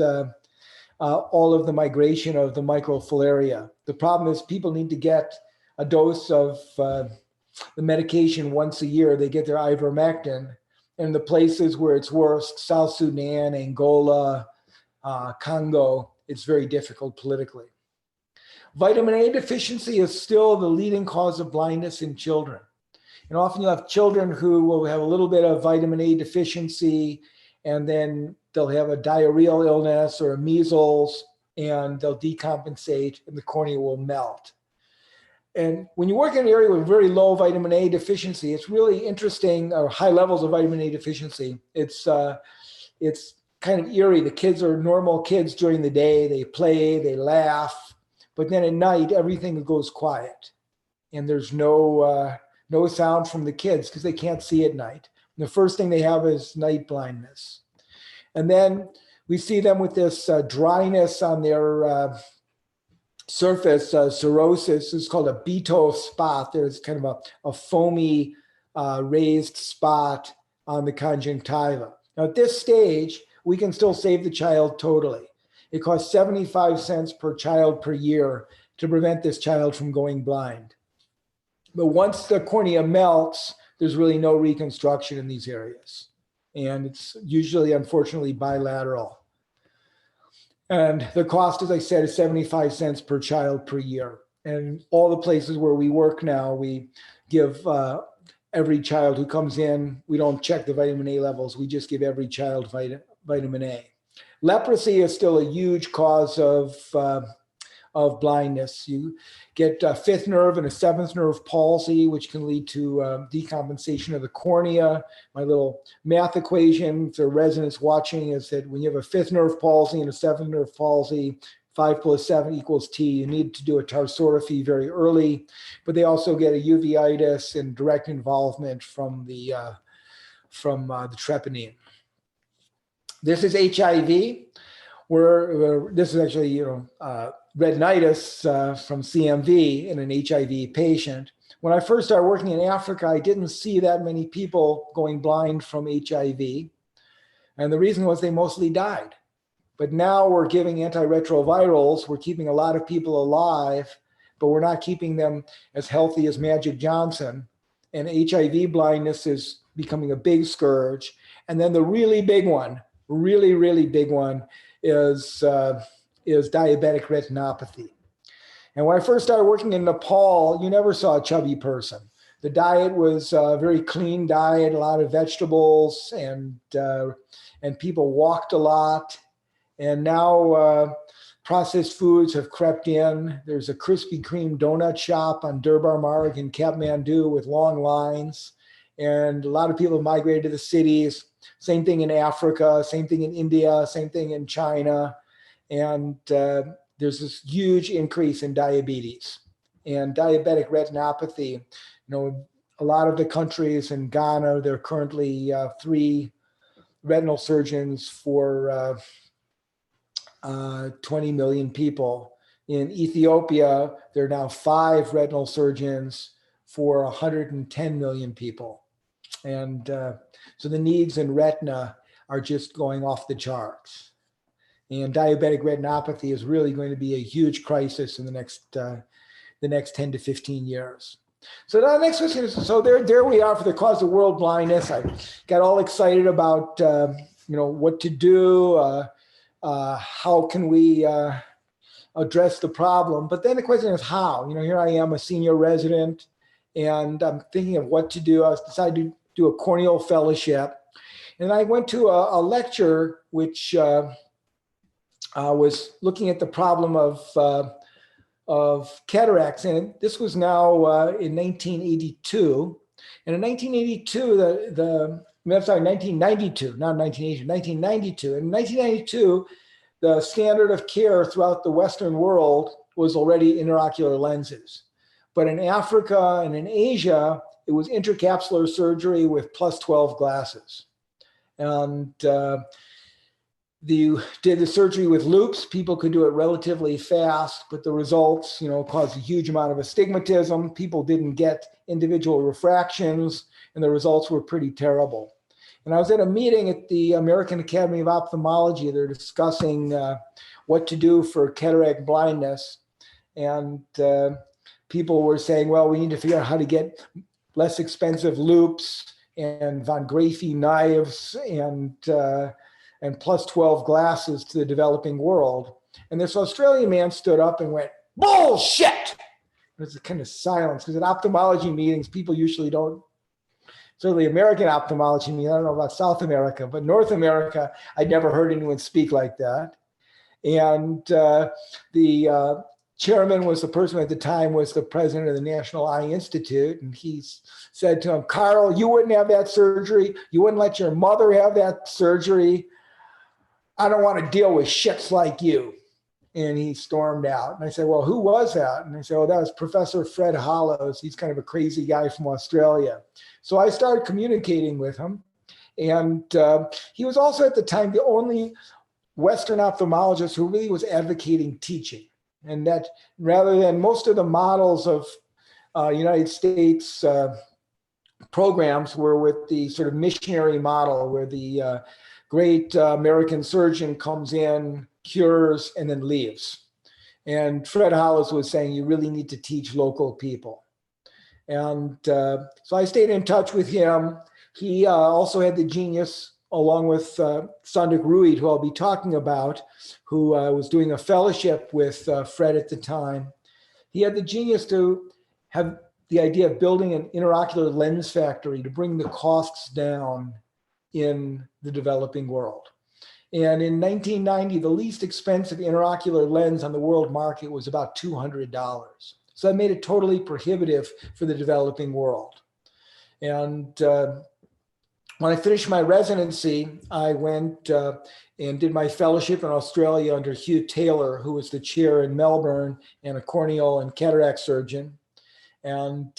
all of the migration of the microfilaria. The problem is people need to get a dose of the medication once a year. They get their ivermectin. And the places where it's worst, South Sudan, Angola, Congo, it's very difficult politically. Vitamin A deficiency is still the leading cause of blindness in children. And often you have children who will have a little bit of vitamin A deficiency, and then they'll have a diarrheal illness or a measles, and they'll decompensate and the cornea will melt. And when you work in an area with very low vitamin A deficiency, it's really interesting, or high levels of vitamin A deficiency. It's kind of eerie. The kids are normal kids during the day. They play, they laugh, but then at night, everything goes quiet. And there's no sound from the kids because they can't see at night. And the first thing they have is night blindness. And then we see them with this dryness on their surface, cirrhosis. Is called a Beto spot. There's kind of a foamy raised spot on the conjunctiva. Now at this stage, we can still save the child totally. It costs 75 cents per child per year to prevent this child from going blind. But once the cornea melts, there's really no reconstruction in these areas. And it's usually, unfortunately, bilateral. And the cost, as I said, is 75 cents per child per year. And all the places where we work now, we give every child who comes in, we don't check the vitamin A levels, we just give every child vitamin A. Leprosy is still a huge cause of blindness. You get a fifth nerve and a seventh nerve palsy, which can lead to decompensation of the cornea. My little math equation for residents watching is that when you have a fifth nerve palsy and a seventh nerve palsy, 5 + 7 = T. You need to do a tarsorrhaphy very early, but they also get a uveitis and direct involvement from the treponine. This is HIV, where this is actually, retinitis from CMV in an HIV patient. When I first started working in Africa, I didn't see that many people going blind from HIV. And the reason was they mostly died. But now we're giving antiretrovirals. We're keeping a lot of people alive, but we're not keeping them as healthy as Magic Johnson. And HIV blindness is becoming a big scourge. And then the really big one, really big one is diabetic retinopathy. And when I first started working in Nepal, you never saw a chubby person. The diet was a very clean diet, a lot of vegetables, and people walked a lot. And now processed foods have crept in. There's a Krispy Kreme donut shop on Durbar Marg in Kathmandu with long lines. And a lot of people have migrated to the cities. Same thing in Africa, same thing in India, same thing in China. And there's this huge increase in diabetes and diabetic retinopathy. A lot of the countries in Ghana, there are currently 3 retinal surgeons for 20 million people. In Ethiopia, there are now 5 retinal surgeons for 110 million people. And so the needs in retina are just going off the charts. And diabetic retinopathy is really going to be a huge crisis in the next 10 to 15 years. So the next question is, so there we are for the cause of world blindness. I got all excited about what to do, how can we address the problem. But then the question is how. Here I am, a senior resident, and I'm thinking of what to do. I decided to do a corneal fellowship. And I went to a lecture which was looking at the problem of cataracts. And this was now in 1982. And in 1982, I'm sorry, 1992, not 1982, 1992. In 1992, the standard of care throughout the Western world was already intraocular lenses. But in Africa and in Asia, it was intracapsular surgery with +12 glasses. And you did the surgery with loupes. People could do it relatively fast, but the results, caused a huge amount of astigmatism. People didn't get individual refractions, and the results were pretty terrible. And I was at a meeting at the American Academy of Ophthalmology. They're discussing what to do for cataract blindness. And people were saying, well, we need to figure out how to get less expensive loupes and Von Graefe knives and +12 glasses to the developing world. And this Australian man stood up and went, bullshit! There's a kind of silence, because at ophthalmology meetings, people usually don't, certainly American ophthalmology meetings, I don't know about South America, but North America, I'd never heard anyone speak like that. And the chairman was the person at the time was the president of the National Eye Institute. And he said to him, Carl, you wouldn't have that surgery. You wouldn't let your mother have that surgery. I don't want to deal with shits like you. And he stormed out. And I said, well, who was that? And they said, oh, that was Professor Fred Hollows. He's kind of a crazy guy from Australia. So I started communicating with him. And he was also at the time the only Western ophthalmologist who really was advocating teaching. And that rather than most of the models of United States programs were with the sort of missionary model where the great American surgeon comes in, cures, and then leaves. And Fred Hollows was saying, you really need to teach local people. And so I stayed in touch with him. He also had the genius, along with Sandik Ruid, who I'll be talking about, who was doing a fellowship with Fred at the time. He had the genius to have the idea of building an intraocular lens factory to bring the costs down in the developing world. And in 1990, the least expensive intraocular lens on the world market was about $200. So that made it totally prohibitive for the developing world. And when I finished my residency, I went and did my fellowship in Australia under Hugh Taylor, who was the chair in Melbourne and a corneal and cataract surgeon. And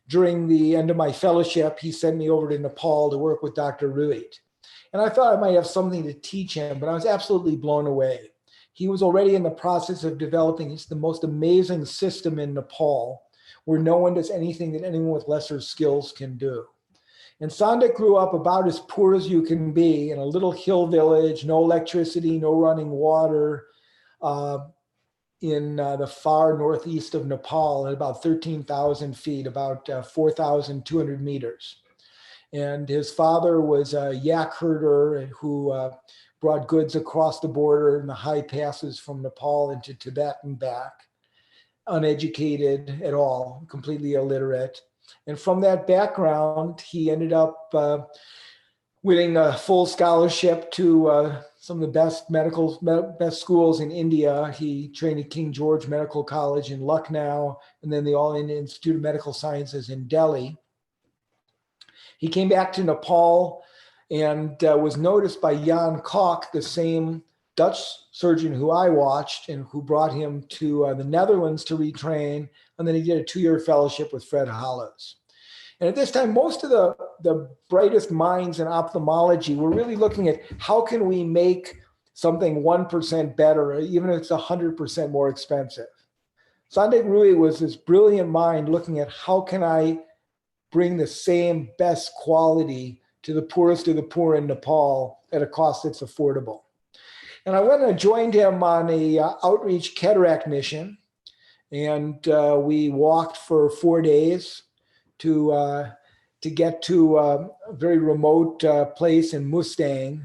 during the end of my fellowship, he sent me over to Nepal to work with Dr. Ruid. And I thought I might have something to teach him, but I was absolutely blown away. He was already in the process of developing the most amazing system in Nepal, where no one does anything that anyone with lesser skills can do. And Sandik grew up about as poor as you can be in a little hill village, no electricity, no running water, in the far northeast of Nepal at about 13,000 feet, about 4,200 meters. And his father was a yak herder who brought goods across the border in the high passes from Nepal into Tibet and back, uneducated at all, completely illiterate. And from that background, he ended up winning a full scholarship to some of the best schools in India. He trained at King George Medical College in Lucknow, and then the All India Institute of Medical Sciences in Delhi. He came back to Nepal and was noticed by Jan Koch, the same Dutch surgeon who I watched and who brought him to the Netherlands to retrain. And then he did a 2-year fellowship with Fred Hollows. And at this time, most of the brightest minds in ophthalmology were really looking at how can we make something 1% better, even if it's 100% more expensive. Sandik Ruid was this brilliant mind looking at how can I bring the same best quality to the poorest of the poor in Nepal at a cost that's affordable. And I went and joined him on a outreach cataract mission. And we walked for 4 days to get to a very remote place in Mustang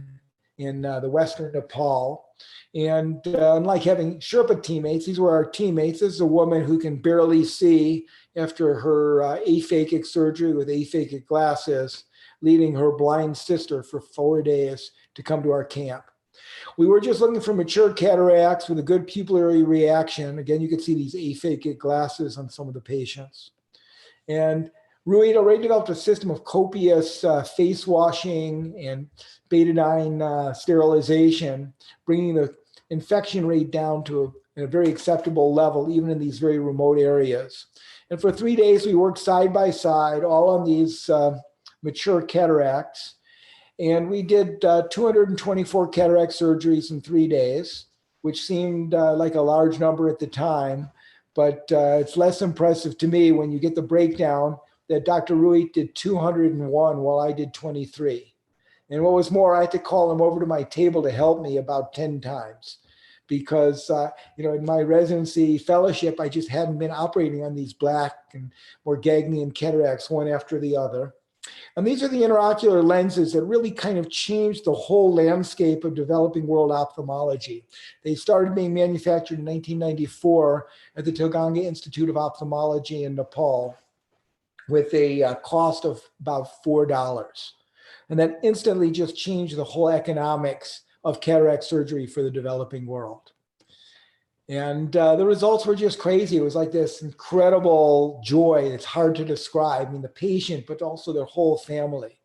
in the western Nepal. And unlike having Sherpa teammates, these were our teammates. This is a woman who can barely see after her aphakic surgery with aphakic glasses, leading her blind sister for 4 days to come to our camp. We were just looking for mature cataracts with a good pupillary reaction. Again, you can see these aphakic glasses on some of the patients. And Rui had already developed a system of copious face washing and betadine sterilization, bringing the infection rate down to a very acceptable level, even in these very remote areas. And for 3 days, we worked side by side, all on these mature cataracts. And we did 224 cataract surgeries in 3 days, which seemed like a large number at the time. But it's less impressive to me when you get the breakdown that Dr. Rui did 201 while I did 23. And what was more, I had to call him over to my table to help me about 10 times because, in my residency fellowship, I just hadn't been operating on these black and Morgagnian cataracts one after the other. And these are the intraocular lenses that really kind of changed the whole landscape of developing world ophthalmology. They started being manufactured in 1994 at the Tilganga Institute of Ophthalmology in Nepal with a cost of about $4. And that instantly just changed the whole economics of cataract surgery for the developing world. And the results were just crazy. It was like this incredible joy. It's hard to describe. I mean, the patient, but also their whole family.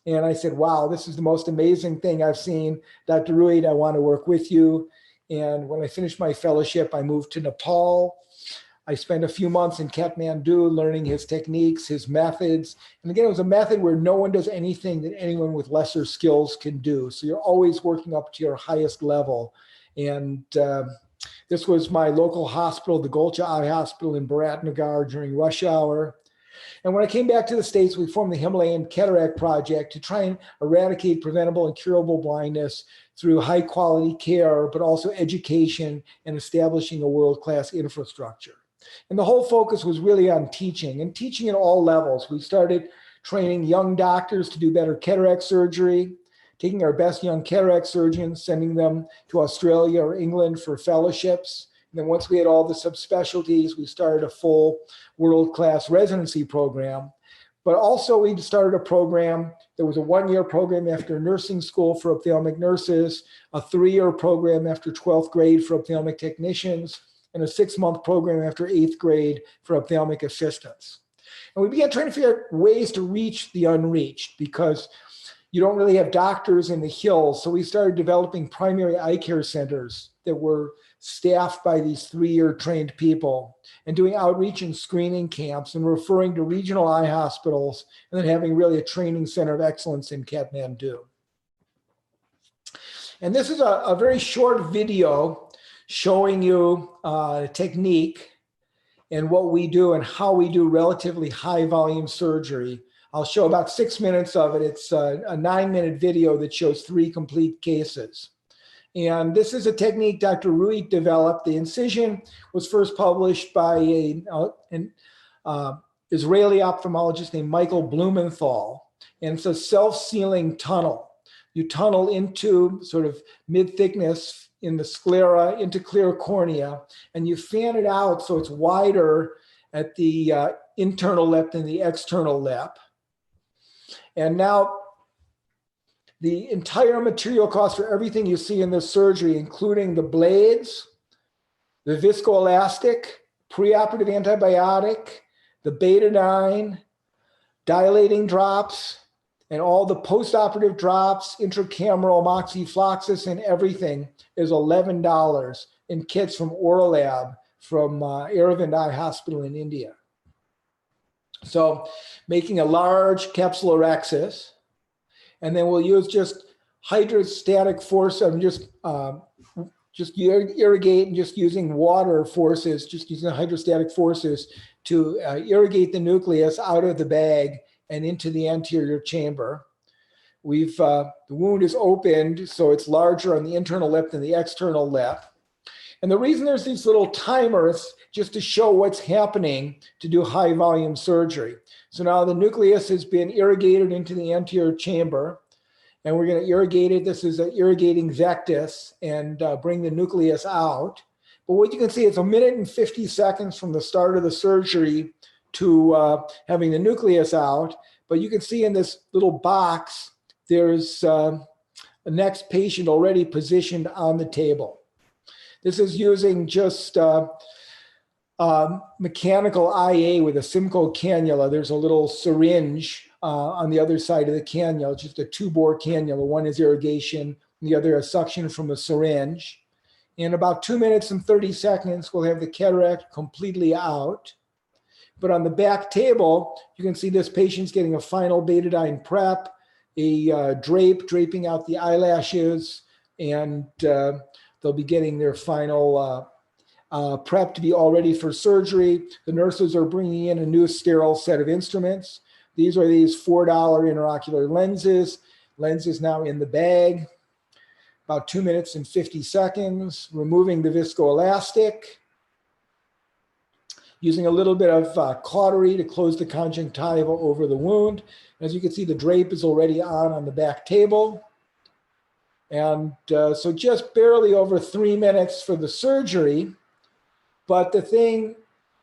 And I said, wow, this is the most amazing thing I've seen. Dr. Rui, I want to work with you. And when I finished my fellowship, I moved to Nepal. I spent a few months in Kathmandu learning his techniques, his methods. And again, it was a method where no one does anything that anyone with lesser skills can do. So you're always working up to your highest level. And this was my local hospital, the Golcha Eye Hospital in Bharatnagar during rush hour. And when I came back to the States, we formed the Himalayan Cataract Project to try and eradicate preventable and curable blindness through high quality care, but also education and establishing a world-class infrastructure. And the whole focus was really on teaching and teaching at all levels. We started training young doctors to do better cataract surgery, taking our best young cataract surgeons, sending them to Australia or England for fellowships. And then once we had all the subspecialties, we started a full world-class residency program. But also we started a program, there was a 1-year program after nursing school for ophthalmic nurses, a 3-year program after 12th grade for ophthalmic technicians, and a 6-month program after 8th grade for ophthalmic assistants. And we began trying to figure out ways to reach the unreached because you don't really have doctors in the hills. So we started developing primary eye care centers that were staffed by these 3-year trained people and doing outreach and screening camps and referring to regional eye hospitals and then having really a training center of excellence in Kathmandu. And this is a very short video showing you technique and what we do and how we do relatively high volume surgery. I'll show about 6 minutes of it. It's a 9-minute video that shows 3 complete cases. And this is a technique Dr. Rui developed. The incision was first published by an Israeli ophthalmologist named Michael Blumenthal. And it's a self-sealing tunnel. You tunnel into sort of mid-thickness in the sclera into clear cornea, and you fan it out so it's wider at the internal lip than the external lip. And now the entire material cost for everything you see in this surgery, including the blades, the viscoelastic, preoperative antibiotic, the betadine, dilating drops, and all the postoperative drops, intracameral moxifloxacin, and everything is $11 in kits from Oralab from Aravind Eye Hospital in India. So making a large capsulorhexis, and then we'll use just hydrostatic force. I'm just irrigate and just using water forces, just using hydrostatic forces to irrigate the nucleus out of the bag and into the anterior chamber. The wound is opened, so it's larger on the internal lip than the external lip. And the reason there's these little timers just to show what's happening to do high volume surgery. So now the nucleus has been irrigated into the anterior chamber, And we're going to irrigate it. This is an irrigating vectus and bring the nucleus out. But what you can see is 1 minute and 50 seconds from the start of the surgery to having the nucleus out. But you can see in this little box, there's a next patient already positioned on the table. This is using just mechanical IA with a Simcoe cannula. There's a little syringe on the other side of the cannula, just a 2-bore cannula. One is irrigation, and the other is suction from a syringe. In about 2 minutes and 30 seconds, we'll have the cataract completely out. But on the back table, you can see this patient's getting a final betadine prep, a draping out the eyelashes, and they'll be getting their final prep to be all ready for surgery. The nurses are bringing in a new sterile set of instruments. These are these $4 intraocular lenses. Lenses now in the bag. About 2 minutes and 50 seconds. Removing the viscoelastic. Using a little bit of cautery to close the conjunctiva over the wound. As you can see, the drape is already on the back table. And so just barely over 3 minutes for the surgery. But the thing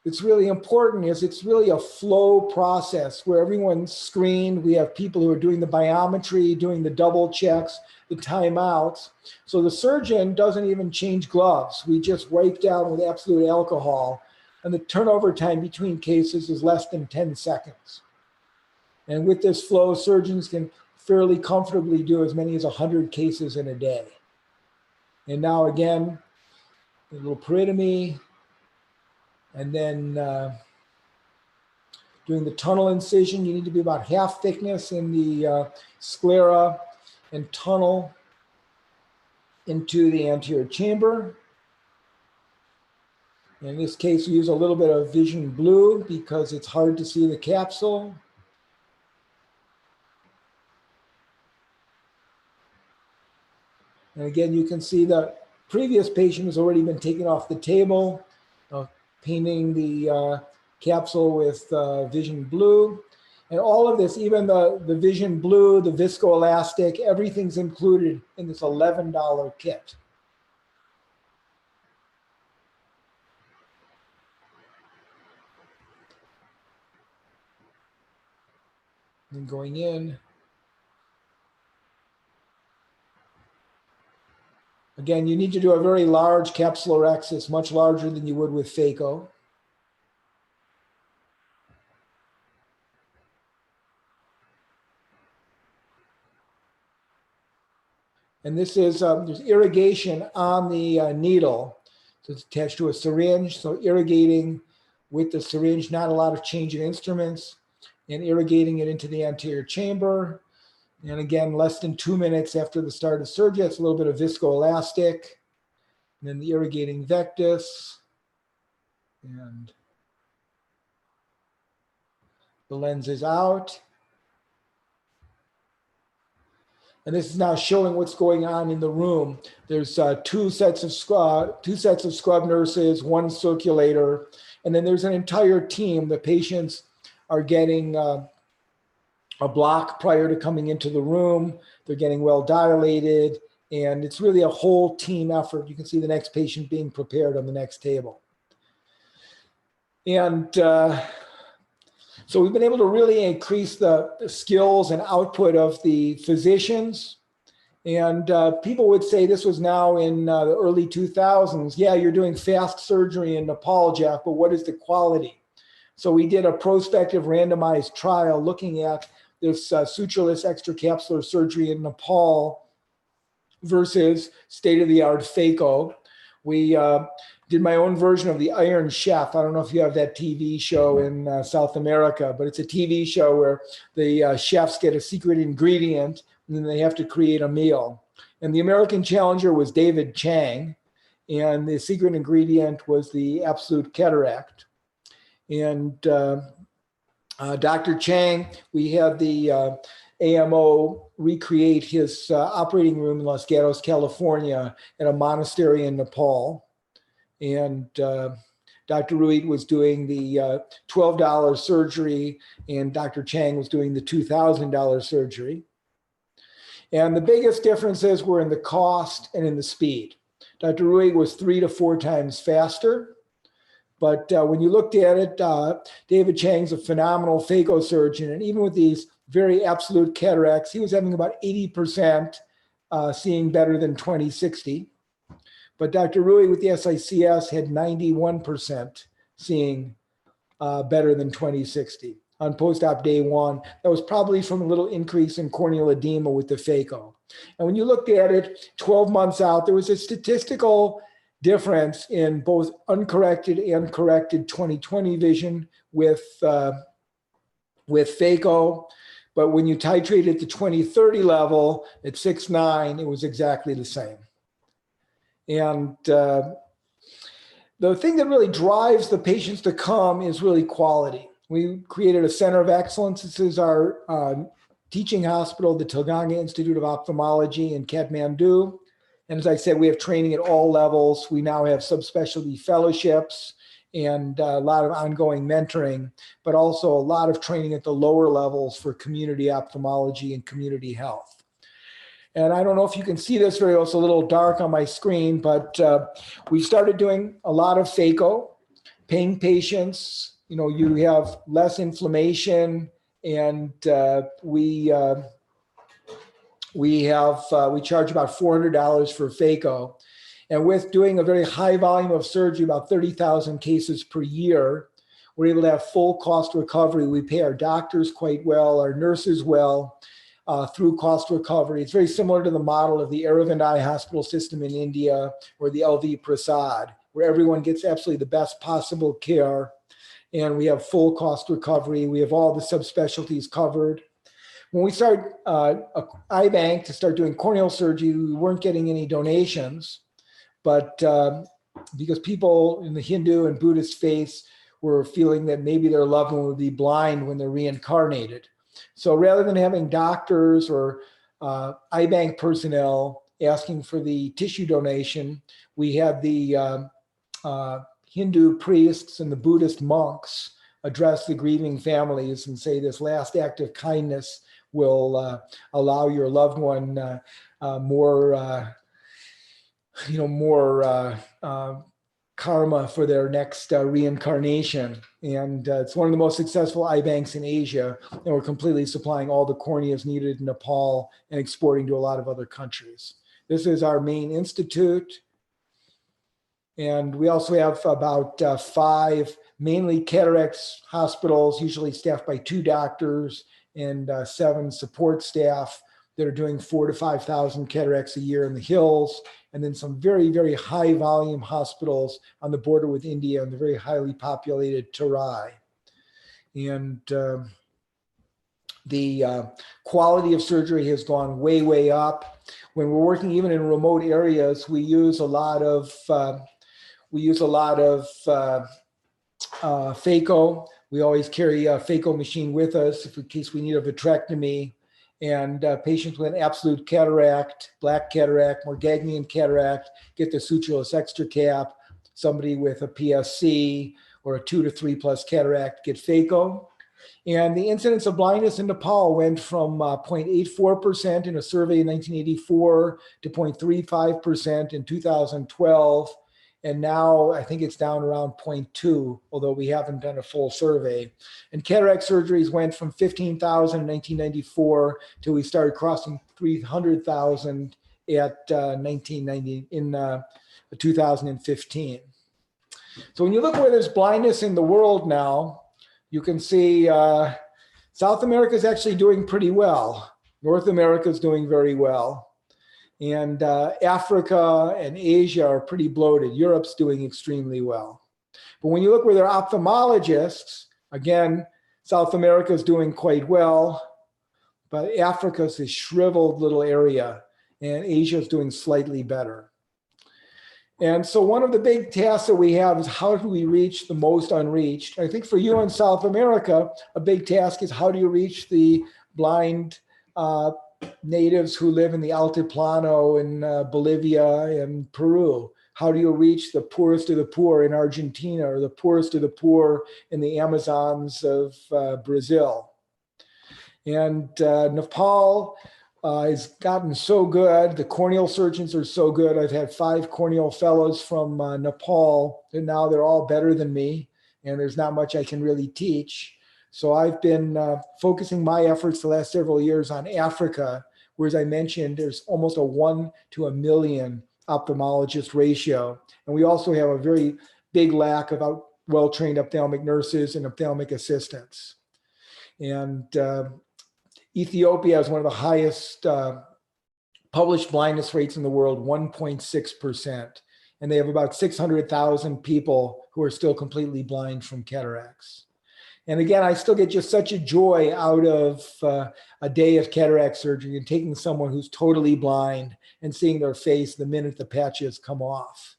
that's really important is it's really a flow process where everyone's screened. We have people who are doing the biometry, doing the double checks, the timeouts. So the surgeon doesn't even change gloves. We just wipe down with absolute alcohol. And the turnover time between cases is less than 10 seconds. And with this flow, surgeons can fairly comfortably do as many as 100 cases in a day. And now again, a little peritomy, and then doing the tunnel incision. You need to be about half thickness in the sclera and tunnel into the anterior chamber. In this case, we use a little bit of vision blue because it's hard to see the capsule. And again, you can see the previous patient has already been taken off the table, painting the capsule with vision blue. And all of this, even the vision blue, the viscoelastic, everything's included in this $11 kit. And going in. Again, you need to do a very large capsulorhexis, much larger than you would with phaco. And this is, there's irrigation on the needle. So it's attached to a syringe. So irrigating with the syringe, not a lot of change in instruments, and irrigating it into the anterior chamber. And again, less than 2 minutes after the start of surgery, it's a little bit of viscoelastic. And then the irrigating vectus. And the lens is out. And this is now showing what's going on in the room. There's two sets of scrub nurses, one circulator, and then there's an entire team. The patients are getting a block prior to coming into the room. They're getting well dilated, and it's really a whole team effort. You can see the next patient being prepared on the next table. And so we've been able to really increase the skills and output of the physicians. And people would say this was now in the early 2000s. Yeah, you're doing fast surgery in Nepal, Jeff, but what is the quality? So we did a prospective randomized trial looking at this sutureless extracapsular surgery in Nepal versus state-of-the-art phaco. We did my own version of the Iron Chef. I don't know if you have that TV show in South America, but it's a TV show where the chefs get a secret ingredient and then they have to create a meal. And the American challenger was David Chang, and the secret ingredient was the absolute cataract. And Dr. Chang, we had the AMO recreate his operating room in Los Gatos, California, at a monastery in Nepal. And Dr. Ruid was doing the $12 surgery, and Dr. Chang was doing the $2,000 surgery. And the biggest differences were in the cost and in the speed. Dr. Ruig was 3 to 4 times faster. But when you looked at it, David Chang's a phenomenal phacosurgeon. And even with these very absolute cataracts, he was having about 80% seeing better than 20/60. But Dr. Ruig with the SICS had 91% seeing better than 20/60 on post-op day 1. That was probably from a little increase in corneal edema with the phaco. And when you looked at it 12 months out, there was a statistical difference in both uncorrected and corrected 20/20 vision with phaco. But when you titrate it to 20/30 level at 6/9, it was exactly the same. And the thing that really drives the patients to come is really quality. We created a center of excellence. This is our teaching hospital, the Telangana Institute of Ophthalmology in Kathmandu. And as I said, we have training at all levels. We now have subspecialty fellowships and a lot of ongoing mentoring, but also a lot of training at the lower levels for community ophthalmology and community health. And I don't know if you can see this very well, it's a little dark on my screen, but we started doing a lot of phaco, pain patients. You know, you have less inflammation, and we charge about $400 for phaco. And with doing a very high volume of surgery, about 30,000 cases per year, we're able to have full cost recovery. We pay our doctors quite well, our nurses well, through cost recovery. It's very similar to the model of the Aravind Eye Hospital system in India or the LV Prasad, where everyone gets absolutely the best possible care. And we have full cost recovery. We have all the subspecialties covered. When we started eye bank to start doing corneal surgery, we weren't getting any donations, but because people in the Hindu and Buddhist faiths were feeling that maybe their loved one would be blind when they're reincarnated. So rather than having doctors or eye bank personnel asking for the tissue donation, we had the Hindu priests and the Buddhist monks address the grieving families and say this last act of kindness will allow your loved one more karma for their next reincarnation. And it's one of the most successful eye banks in Asia. And we're completely supplying all the corneas needed in Nepal and exporting to a lot of other countries. This is our main institute. And we also have about 5 mainly cataracts hospitals, usually staffed by 2 doctors and 7 support staff that are doing 4,000 to 5,000 cataracts a year in the hills. And then some very, very high volume hospitals on the border with India and the very highly populated Terai. And the quality of surgery has gone way, way up. When we're working even in remote areas, we use a lot of phaco. We always carry a phaco machine with us in case we need a vitrectomy. And patients with an absolute cataract, black cataract, Morgagnian cataract, get the sutureless extra cap. Somebody with a PSC or a 2 to 3 plus cataract get phaco. And the incidence of blindness in Nepal went from 0.84% in a survey in 1984 to 0.35% in 2012. And now I think it's down around 0.2, although we haven't done a full survey. And cataract surgeries went from 15,000 in 1994 till we started crossing 300,000 at 2015. So when you look where there's blindness in the world now, you can see South America is actually doing pretty well. North America is doing very well. And Africa and Asia are pretty bloated. Europe's doing extremely well. But when you look where there are ophthalmologists, again, South America is doing quite well, but Africa's a shriveled little area, and Asia is doing slightly better. And so one of the big tasks that we have is how do we reach the most unreached? I think for you in South America, a big task is how do you reach the blind natives who live in the Altiplano in Bolivia and Peru? How do you reach the poorest of the poor in Argentina or the poorest of the poor in the Amazons of Brazil? And Nepal, has gotten so good. The corneal surgeons are so good. I've had 5 corneal fellows from Nepal, and now they're all better than me, and there's not much I can really teach. So I've been focusing my efforts the last several years on Africa, where, as I mentioned, there's almost a 1 to 1,000,000 ophthalmologist ratio. And we also have a very big lack of well-trained ophthalmic nurses and ophthalmic assistants. And Ethiopia has one of the highest published blindness rates in the world, 1.6%. And they have about 600,000 people who are still completely blind from cataracts. And again, I still get just such a joy out of a day of cataract surgery and taking someone who's totally blind and seeing their face the minute the patches come off.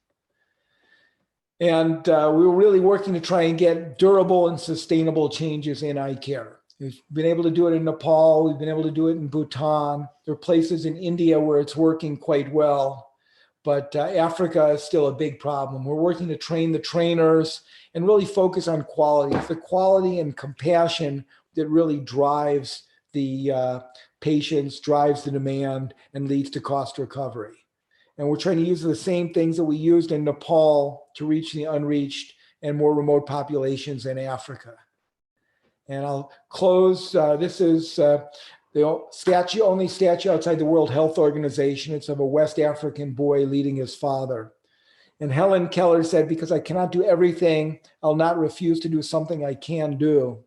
And we were really working to try and get durable and sustainable changes in eye care. We've been able to do it in Nepal. We've been able to do it in Bhutan. There are places in India where it's working quite well. But Africa is still a big problem. We're working to train the trainers and really focus on quality. It's the quality and compassion that really drives the patients, drives the demand, and leads to cost recovery. And we're trying to use the same things that we used in Nepal to reach the unreached and more remote populations in Africa. And I'll close. This is the only statue outside the World Health Organization. It's of a West African boy leading his father. And Helen Keller said, because I cannot do everything, I'll not refuse to do something I can do.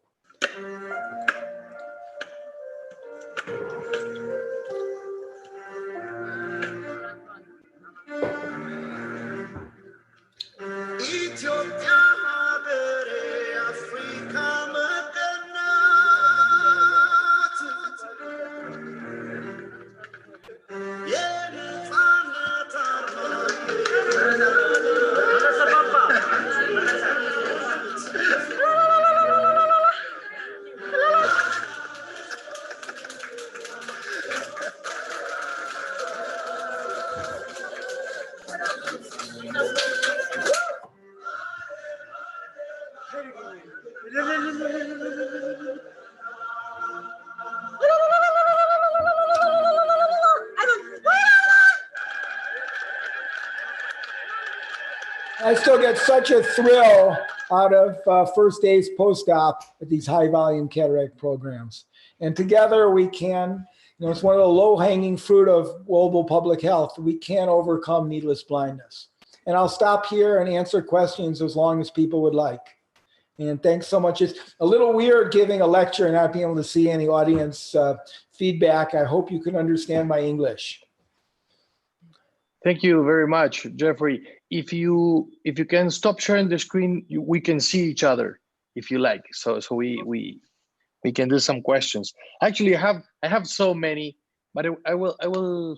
I still get such a thrill out of first days post-op at these high volume cataract programs. And together we can, it's one of the low-hanging fruit of global public health. We can overcome needless blindness. And I'll stop here and answer questions as long as people would like. And thanks so much. It's a little weird giving a lecture and not being able to see any audience feedback. I hope you can understand my English. Thank you very much, Jeffrey. If you can stop sharing the screen, we can see each other if you like. So we can do some questions. Actually, I have so many, but I will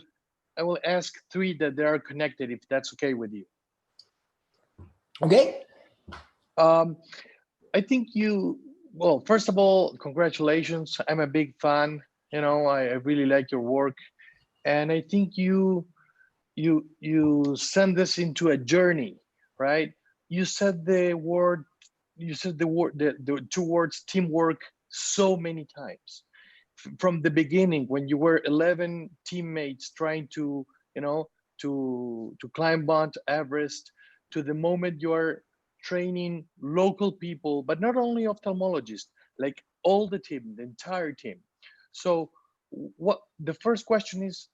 ask 3 that they are connected, if that's okay with you. Okay. I think well, first of all, congratulations. I'm a big fan. I really like your work, and I think you send this into a journey, right? You said the 2 words teamwork so many times. From the beginning, when you were 11 teammates trying to climb Mount Everest, to the moment you are training local people, but not only ophthalmologists, like all the team, the entire team. So what the first question is,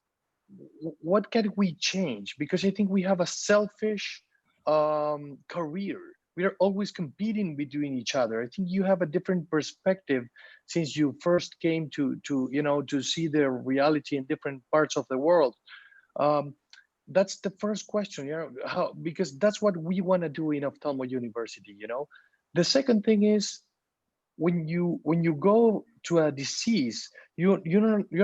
what can we change? Because I think we have a selfish career. We are always competing between each other. I think you have a different perspective since you first came to see the reality in different parts of the world. That's the first question, because that's what we want to do in Ophthalmo University. The second thing is, when you go to a disease, you're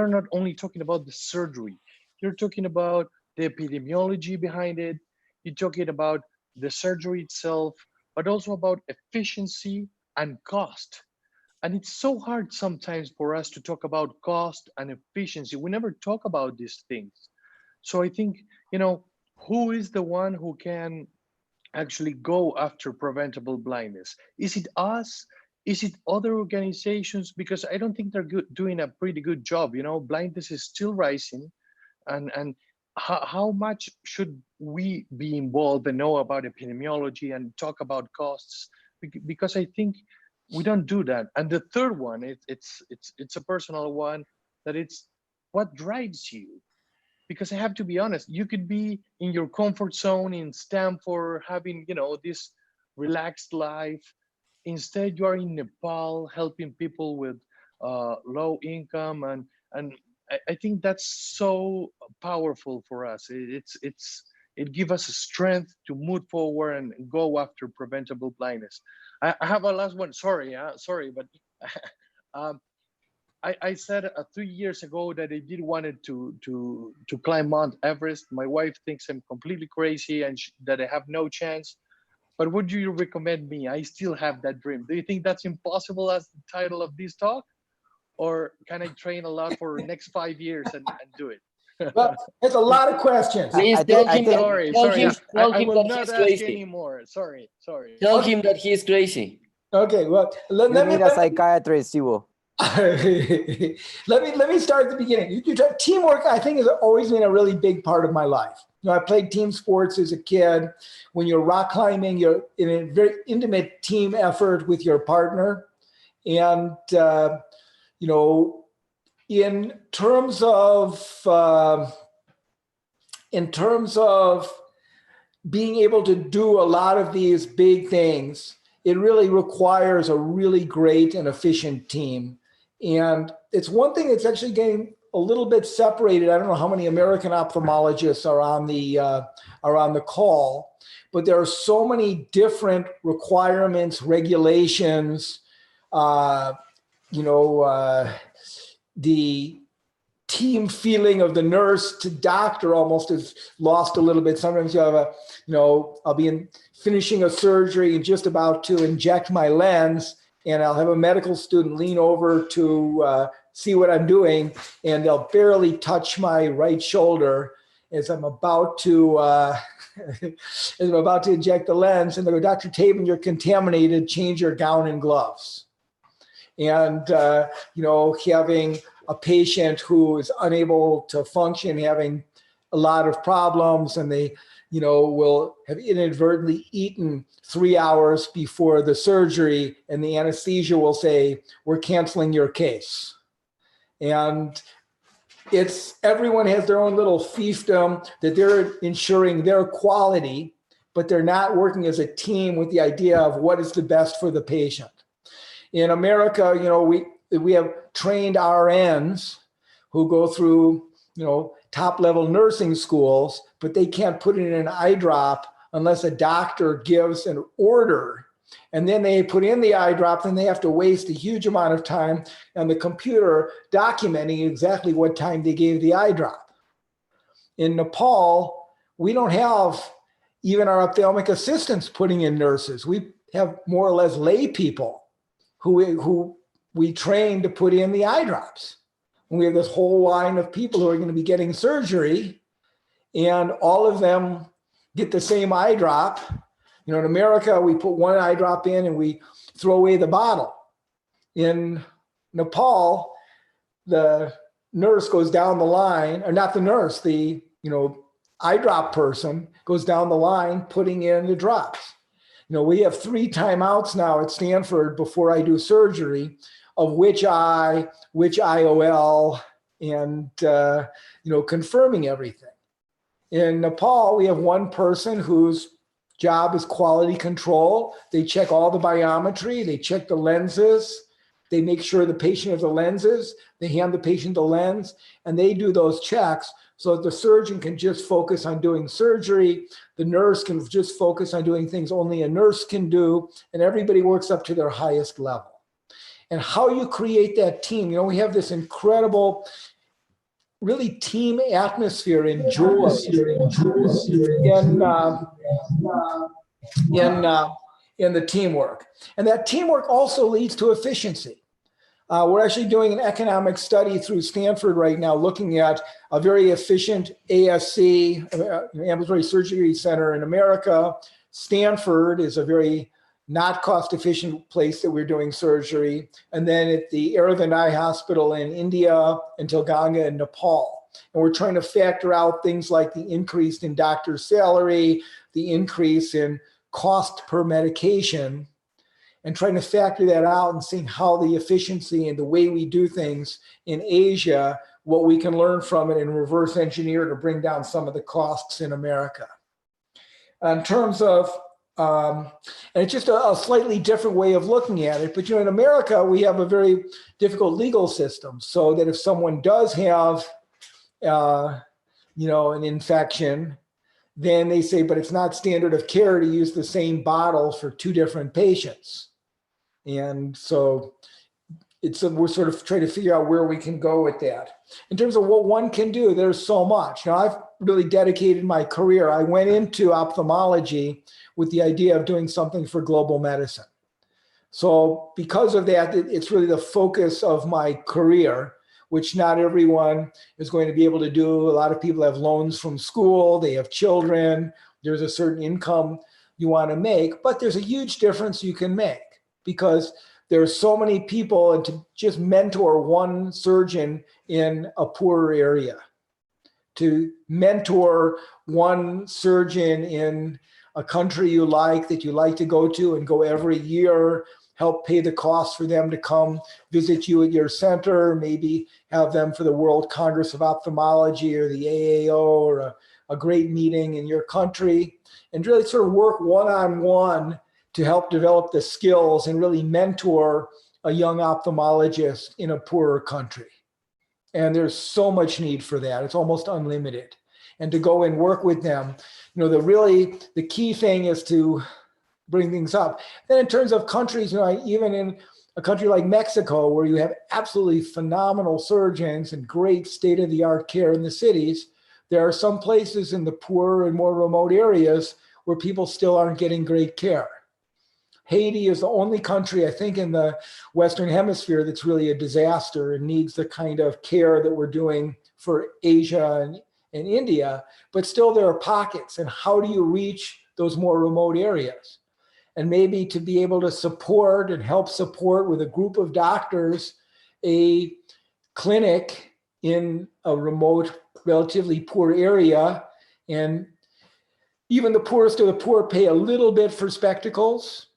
not only talking about the surgery. You're talking about the epidemiology behind it. You're talking about the surgery itself, but also about efficiency and cost. And it's so hard sometimes for us to talk about cost and efficiency. We never talk about these things. So I think, who is the one who can actually go after preventable blindness? Is it us? Is it other organizations? Because I don't think they're doing a pretty good job. You know, blindness is still rising, and how much should we be involved and know about epidemiology and talk about costs? Because I think we don't do that. And the third one, it's a personal one, that it's what drives you. Because I have to be honest, you could be in your comfort zone in Stanford, having, you know, this relaxed life. Instead, you are in Nepal helping people with low income, and I think that's so powerful for us. It gives us a strength to move forward and go after preventable blindness. I have a last one. Sorry, but um, I said 3 years ago that I did wanted to climb Mount Everest. My wife thinks I'm completely crazy and that I have no chance. But would you recommend me? I still have that dream. Do you think that's impossible as the title of this talk? Or can I train a lot for the next 5 years and do it? Well, it's a lot of questions. Please tell him that, Sorry, I will not ask anymore. Sorry. Tell him that he's crazy. Okay, well, let me a psychiatrist, Ivo. let me start at the beginning. Teamwork, I think, has always been a really big part of my life. You know, I played team sports as a kid. When you're rock climbing, you're in a very intimate team effort with your partner. And, you know, in terms of being able to do a lot of these big things, it really requires a really great and efficient team. And it's one thing that's actually getting a little bit separated. I don't know how many American ophthalmologists are on the call, but there are so many different requirements, regulations. The team feeling of the nurse to doctor almost is lost a little bit. Sometimes you have I'll be finishing a surgery and just about to inject my lens, and I'll have a medical student lean over to see what I'm doing, and they'll barely touch my right shoulder as I'm about to inject the lens, and they go, "Dr. Taven, you're contaminated. Change your gown and gloves." And having a patient who is unable to function, having a lot of problems, and they will have inadvertently eaten 3 hours before the surgery, and the anesthesia will say, "We're canceling your case." And everyone has their own little fiefdom that they're ensuring their quality, but they're not working as a team with the idea of what is the best for the patient. In America, we have trained RNs who go through, top-level nursing schools, but they can't put it in an eye drop unless a doctor gives an order. And then they put in the eye drop, and they have to waste a huge amount of time on the computer documenting exactly what time they gave the eye drop. In Nepal, we don't have even our ophthalmic assistants putting in nurses. We have more or less lay people who we train to put in the eye drops. And we have this whole line of people who are going to be getting surgery, and all of them get the same eye drop. In America, we put one eye drop in and we throw away the bottle. In Nepal, the nurse goes down the line, or not the nurse, the eye drop person goes down the line putting in the drops. We have 3 timeouts now at Stanford before I do surgery of which eye, which IOL, and confirming everything. In Nepal, we have one person whose job is quality control. They check all the biometry, they check the lenses, they make sure the patient has the lenses, they hand the patient the lens, and they do those checks so that the surgeon can just focus on doing surgery, the nurse can just focus on doing things only a nurse can do, and everybody works up to their highest level. And how you create that team, we have this incredible, really team atmosphere in JULA in the teamwork. And that teamwork also leads to efficiency. We're actually doing an economic study through Stanford right now, looking at a very efficient ASC, ambulatory surgery center in America. Stanford is a very not cost efficient place that we're doing surgery. And then at the Aravind Eye Hospital in India and Telangana in Nepal. And we're trying to factor out things like the increase in doctor's salary, the increase in cost per medication, and trying to factor that out and seeing how the efficiency and the way we do things in Asia, what we can learn from it and reverse engineer to bring down some of the costs in America. In terms of, and it's just a slightly different way of looking at it, but in America, we have a very difficult legal system, so that if someone does have an infection, then they say, but it's not standard of care to use the same bottle for 2 different patients. And so we're sort of trying to figure out where we can go with that. In terms of what one can do, there's so much. Now, I've really dedicated my career. I went into ophthalmology with the idea of doing something for global medicine. So because of that, it's really the focus of my career, which not everyone is going to be able to do. A lot of people have loans from school, they have children, there's a certain income you want to make, but there's a huge difference you can make because there are so many people, and to just mentor one surgeon in a poorer area, to mentor one surgeon in a country you like, that you like to go to and go every year, help pay the cost for them to come visit you at your center, maybe have them for the World Congress of Ophthalmology or the AAO or a great meeting in your country, and really sort of work one-on-one to help develop the skills and really mentor a young ophthalmologist in a poorer country. And there's so much need for that. It's almost unlimited. And to go and work with them, the key thing is to bring things up. Then in terms of countries, even in a country like Mexico, where you have absolutely phenomenal surgeons and great state-of-the-art care in the cities, there are some places in the poorer and more remote areas where people still aren't getting great care. Haiti is the only country, I think, in the Western Hemisphere that's really a disaster and needs the kind of care that we're doing for Asia and India, but still there are pockets. And how do you reach those more remote areas? And maybe to be able to support and help support with a group of doctors a clinic in a remote, relatively poor area. And even the poorest of the poor pay a little bit for spectacles.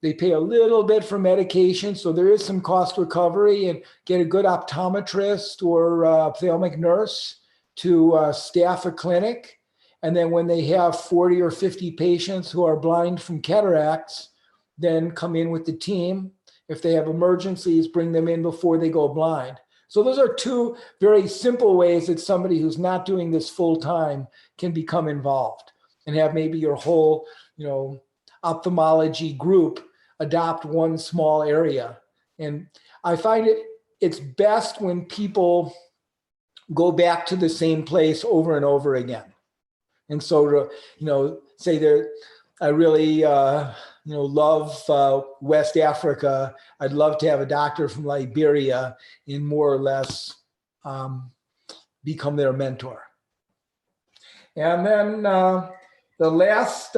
They pay a little bit for medication. So there is some cost recovery, and get a good optometrist or ophthalmic nurse to staff a clinic. And then when they have 40 or 50 patients who are blind from cataracts, then come in with the team. If they have emergencies, bring them in before they go blind. So those are 2 very simple ways that somebody who's not doing this full time can become involved and have maybe your whole, ophthalmology group adopt one small area. And I find it's best when people go back to the same place over and over again. And so to, say that I really, love West Africa. I'd love to have a doctor from Liberia and more or less become their mentor. And then the last,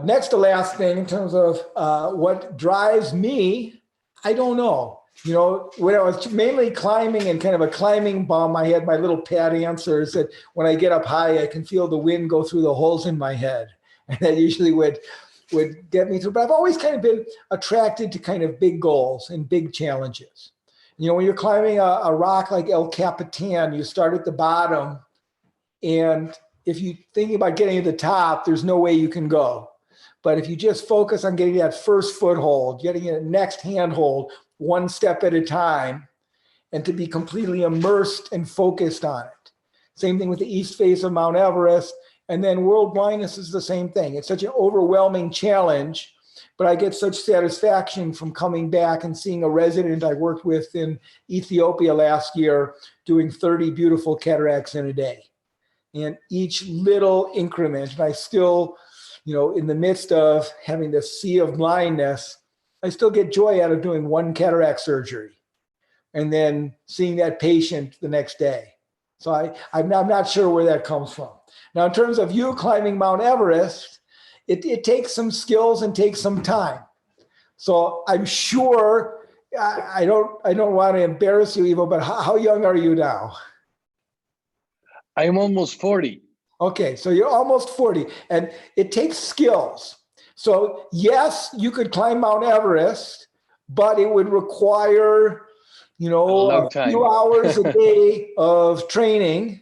next to last thing in terms of what drives me, I don't know. When I was mainly climbing and kind of a climbing bum, I had my little pat answers that when I get up high, I can feel the wind go through the holes in my head. And that usually would get me through. But I've always kind of been attracted to kind of big goals and big challenges. When you're climbing a rock like El Capitan, you start at the bottom. And if you're thinking about getting to the top, there's no way you can go. But if you just focus on getting that first foothold, getting that next handhold, one step at a time, and to be completely immersed and focused on it. Same thing with the east face of Mount Everest. And then world blindness is the same thing. It's such an overwhelming challenge, but I get such satisfaction from coming back and seeing a resident I worked with in Ethiopia last year doing 30 beautiful cataracts in a day. And each little increment, and I still, in the midst of having this sea of blindness, I still get joy out of doing one cataract surgery and then seeing that patient the next day. So I'm not sure where that comes from. Now, in terms of you climbing Mount Everest, it takes some skills and takes some time. So I'm sure, I don't want to embarrass you, Ivo, but how young are you now? I'm almost 40. Okay, so you're almost 40, and it takes skills. So yes, you could climb Mount Everest, but it would require, a few hours a day of training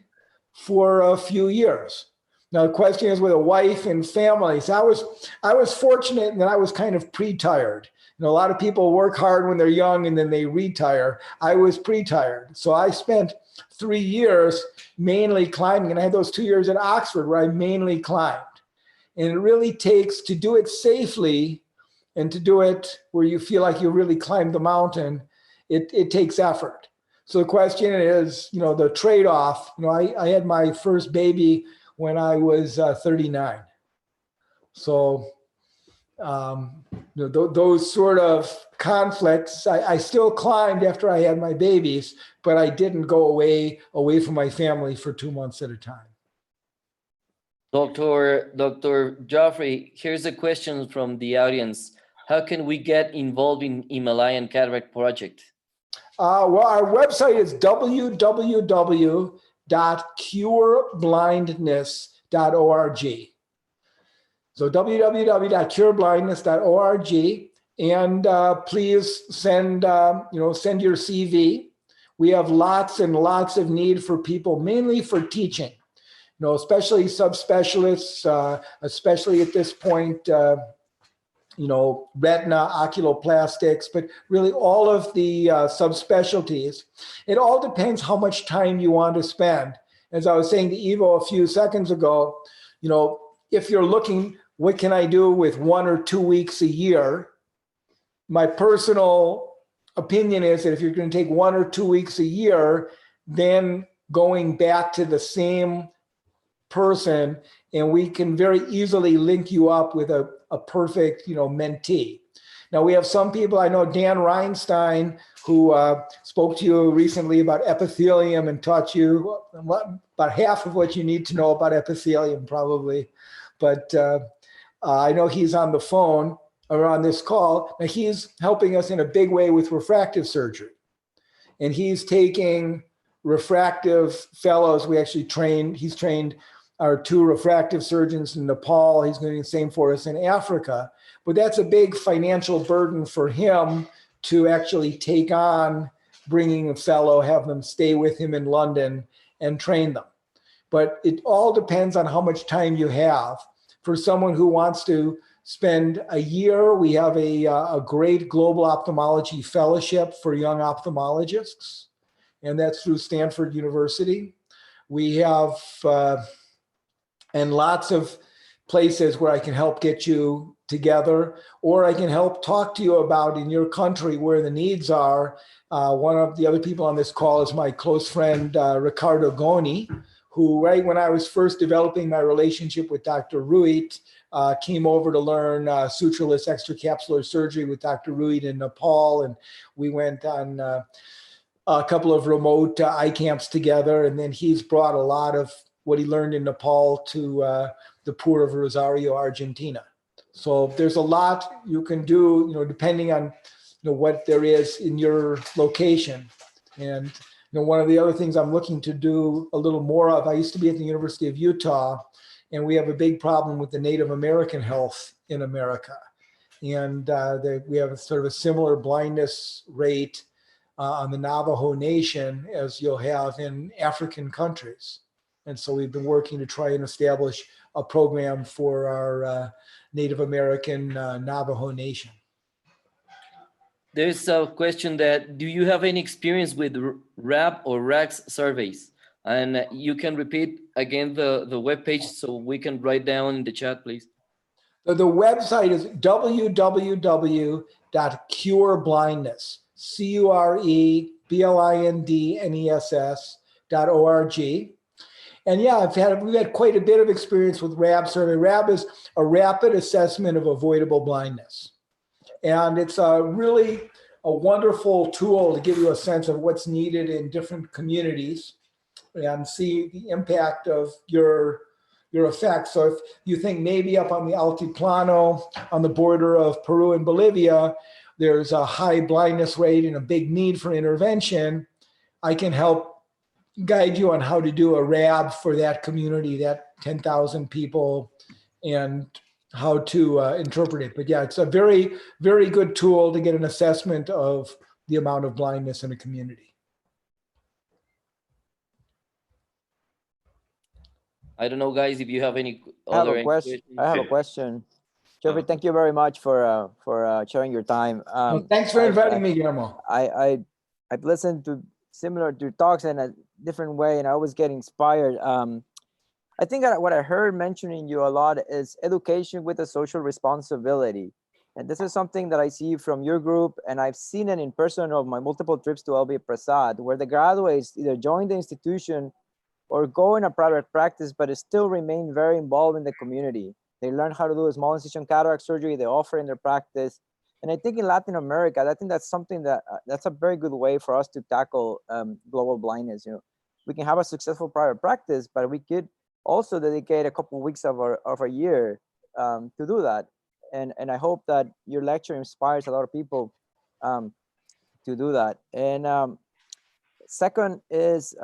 for a few years. Now, the question is with a wife and family. So I was fortunate in that I was kind of pre-tired. A lot of people work hard when they're young and then they retire. I was pre-tired. So I spent 3 years mainly climbing, and I had those 2 years at Oxford where I mainly climbed. And it really takes, to do it safely and to do it where you feel like you really climbed the mountain, it takes effort. So the question is, the trade-off. I had my first baby when I was 39. So those sort of conflicts, I still climbed after I had my babies, but I didn't go away from my family for 2 months at a time. Dr. Joffrey, here's a question from the audience. How can we get involved in Himalayan Cataract Project? Well, our website is www.cureblindness.org. So www.cureblindness.org, and please send your CV. We have lots and lots of need for people, mainly for teaching. Especially subspecialists, especially at this point, retina, oculoplastics, but really all of the subspecialties. It all depends how much time you want to spend. As I was saying to Ivo a few seconds ago, if you're looking, what can I do with 1 or 2 weeks a year? My personal opinion is that if you're going to take 1 or 2 weeks a year, then going back to the same person, and we can very easily link you up with a perfect, mentee. Now we have some people, I know Dan Reinstein, who spoke to you recently about epithelium and taught you about half of what you need to know about epithelium probably. But I know he's on the phone or on this call. Now he's helping us in a big way with refractive surgery. And he's taking refractive fellows. He's trained our 2 refractive surgeons in Nepal. He's doing the same for us in Africa. But that's a big financial burden for him to actually take on bringing a fellow, have them stay with him in London and train them. But it all depends on how much time you have. For someone who wants to spend a year, we have a great global ophthalmology fellowship for young ophthalmologists, and that's through Stanford University. We have and lots of places where I can help get you together, or I can help talk to you about in your country where the needs are. One of the other people on this call is my close friend, Ricardo Goni, who right when I was first developing my relationship with Dr. Ruit, came over to learn sutureless extracapsular surgery with Dr. Ruit in Nepal. And we went on a couple of remote eye camps together. And then he's brought a lot of what he learned in Nepal to the poor of Rosario, Argentina. So there's a lot you can do, depending on what there is in your location. And one of the other things I'm looking to do a little more of, I used to be at the University of Utah, and we have a big problem with the Native American health in America. And we have sort of a similar blindness rate on the Navajo Nation as you'll have in African countries. And so we've been working to try and establish a program for our Native American Navajo Nation. There's a question that, do you have any experience with RAB or RAGS surveys? And you can repeat again the webpage so we can write down in the chat, please. So the website is www.cureblindness, cureblindness.org. And yeah, we've had quite a bit of experience with RAB survey. RAB is a rapid assessment of avoidable blindness. And it's really a wonderful tool to give you a sense of what's needed in different communities and see the impact of your your effects. So if you think maybe up on the Altiplano, on the border of Peru and Bolivia, there's a high blindness rate and a big need for intervention, I can help guide you on how to do a RAB for that community, that 10,000 people, and how to interpret it. But yeah, it's a very, very good tool to get an assessment of the amount of blindness in a community. I don't know, guys, if you have any I have other a question. I have a question. Jeffrey, thank you very much for sharing your time. Well, thanks for inviting me, Guillermo. I've listened to similar to talks in a different way, and I always get inspired. I think that what I heard mentioning you a lot is education with a social responsibility. And this is something that I see from your group, and I've seen it in person of my multiple trips to LB Prasad, where the graduates either join the institution or go in a private practice, but it still remain very involved in the community. They learn how to do a small incision cataract surgery, they offer in their practice. And I think in Latin America, I think that's something that that's a very good way for us to tackle global blindness. You know, we can have a successful private practice, but we could also dedicate a couple of weeks of a year to do that. And I hope that your lecture inspires a lot of people to do that. And second is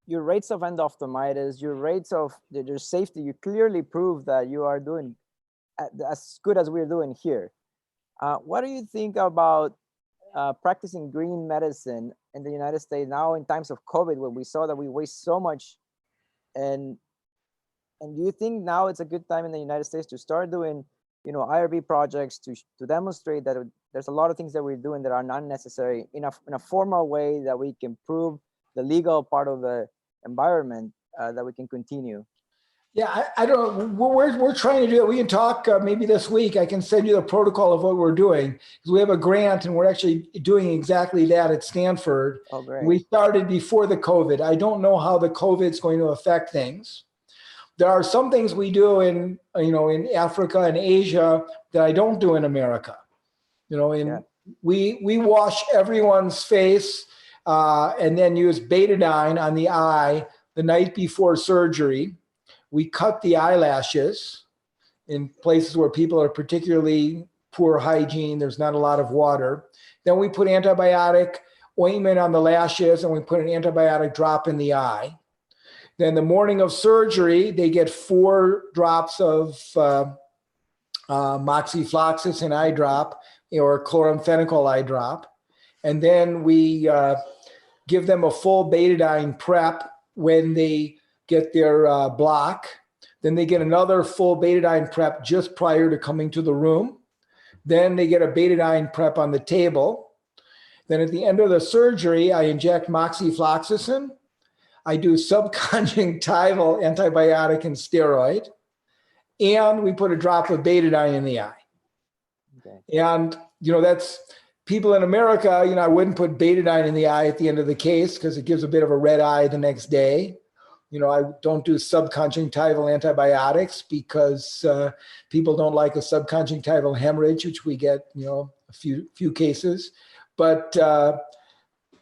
your rates of endophthalmitis, your rates of your safety, you clearly prove that you are doing as good as we're doing here. What do you think about practicing green medicine in the United States now in times of COVID, when we saw that we waste so much? And do you think now it's a good time in the United States to start doing, you know, IRB projects to demonstrate that there's a lot of things that we're doing that are not necessary in a formal way, that we can prove the legal part of the environment, that we can continue? Yeah, I don't know. We're trying to do it. We can talk maybe this week. I can send you the protocol of what we're doing, because we have a grant and we're actually doing exactly that at Stanford. Oh, great. We started before the COVID. I don't know how the COVID is going to affect things. There are some things we do in Africa and Asia that I don't do in America. You know, we wash everyone's face and then use betadine on the eye the night before surgery. We cut the eyelashes in places where people are particularly poor hygiene. There's not a lot of water. Then we put antibiotic ointment on the lashes, and we put an antibiotic drop in the eye. Then the morning of surgery, they get 4 drops of moxifloxacin eye drop or chloramphenicol eye drop. And then we give them a full betadine prep when they get their block. Then they get another full betadine prep just prior to coming to the room. Then they get a betadine prep on the table. Then at the end of the surgery, I inject moxifloxacin. I do subconjunctival antibiotic and steroid. And we put a drop of betadine in the eye. Okay. And, you know, that's people in America, you know, I wouldn't put betadine in the eye at the end of the case because it gives a bit of a red eye the next day. You know, I don't do subconjunctival antibiotics because people don't like a subconjunctival hemorrhage, which we get, you know, a few cases. But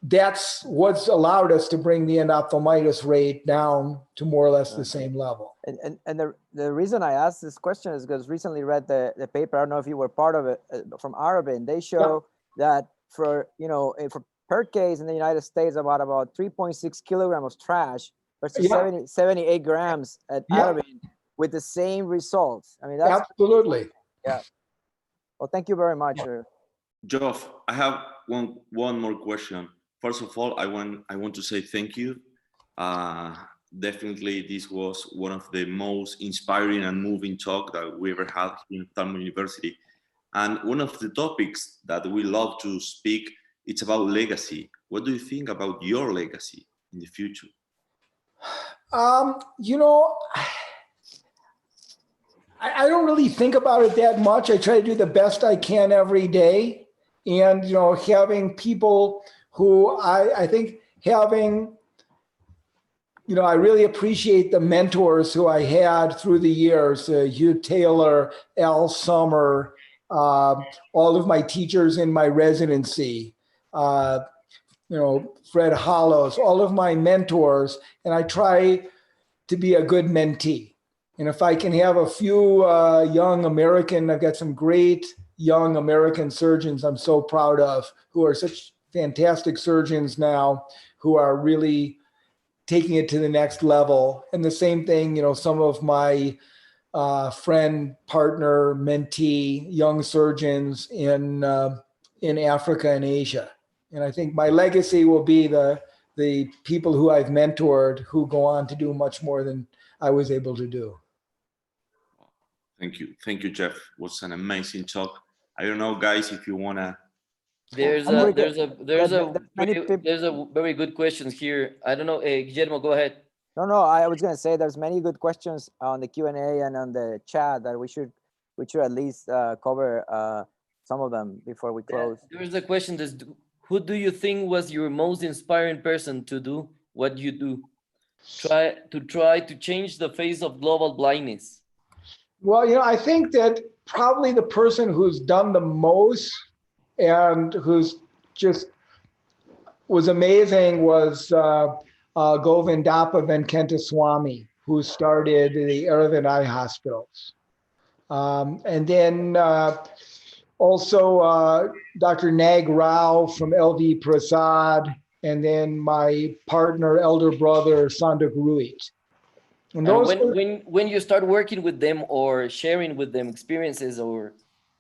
that's what's allowed us to bring the endophthalmitis rate down to more or less the same level. And the reason I asked this question is because recently read the paper, I don't know if you were part of it, from Arabin. They show that for, you know, for per case in the United States, about 3.6 kilograms of trash versus 78 grams at Arabin with the same results. I mean, that's absolutely. Yeah. Well, thank you very much. Geoff, I have one more question. First of all, I want to say thank you. Definitely, this was one of the most inspiring and moving talk that we ever had in Ophthalmology University. And one of the topics that we love to speak, it's about legacy. What do you think about your legacy in the future? You know, I don't really think about it that much. I try to do the best I can every day. And, you know, having people who I think having, you know, I really appreciate the mentors who I had through the years, Hugh Taylor, Al Summer, all of my teachers in my residency. You Fred Hollows, all of my mentors, and I try to be a good mentee. And if I can have a few young American, I've got some great young American surgeons I'm so proud of, who are such fantastic surgeons now, who are really taking it to the next level. And the same thing, some of my friend, partner, mentee, young surgeons in Africa and Asia. And I think my legacy will be the people who I've mentored, who go on to do much more than I was able to do. Thank you, Jeff. It was an amazing talk. I don't know, guys, if you wanna. There's a very good questions here. I don't know, Guillermo, go ahead. No, I was going to say there's many good questions on the Q&A and on the chat that we should at least cover some of them before we close. There's a question that's, who do you think was your most inspiring person to do what you do? Try to change the face of global blindness. Well, I think that probably the person who's done the most and who's just was amazing was Govindappa Venkataswamy, who started the Aravind Eye Hospitals. And then also Dr. Nag Rao from LV Prasad, and then my partner, elder brother, Sandak Ruit. And when you start working with them or sharing with them experiences, or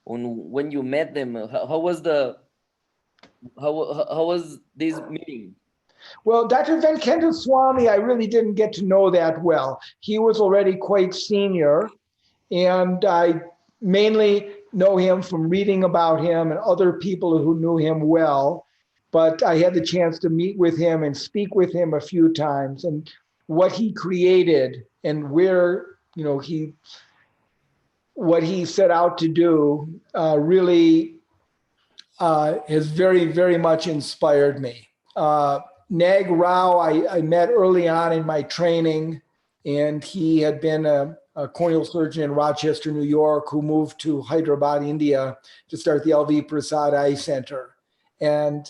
when you met them, how was this meeting? Well, Dr. Venkataswamy, I really didn't get to know that well. He was already quite senior, and I mainly know him from reading about him and other people who knew him well. But I had the chance to meet with him and speak with him a few times, and what he created and where, what he set out to do really has very, very much inspired me. Nag Rao, I met early on in my training, and he had been a corneal surgeon in Rochester, New York, who moved to Hyderabad, India to start the LV Prasad Eye Center. And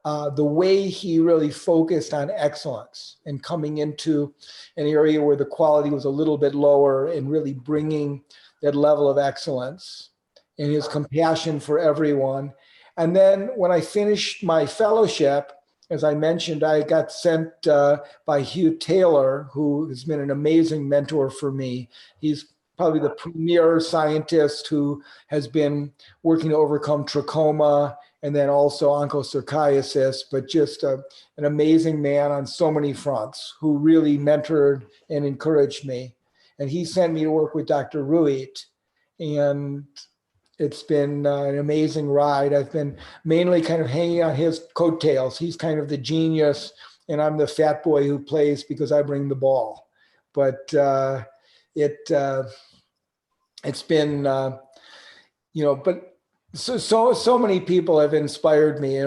the way he really focused on excellence and coming into an area where the quality was a little bit lower and really bringing that level of excellence, and his compassion for everyone. And then when I finished my fellowship, as I mentioned, I got sent by Hugh Taylor, who has been an amazing mentor for me. He's probably the premier scientist who has been working to overcome trachoma and then also onchocerciasis, but just an amazing man on so many fronts who really mentored and encouraged me. And he sent me to work with Dr. Ruit, and it's been an amazing ride. I've been mainly kind of hanging on his coattails. He's kind of the genius, and I'm the fat boy who plays because I bring the ball. But it's been, but so many people have inspired me.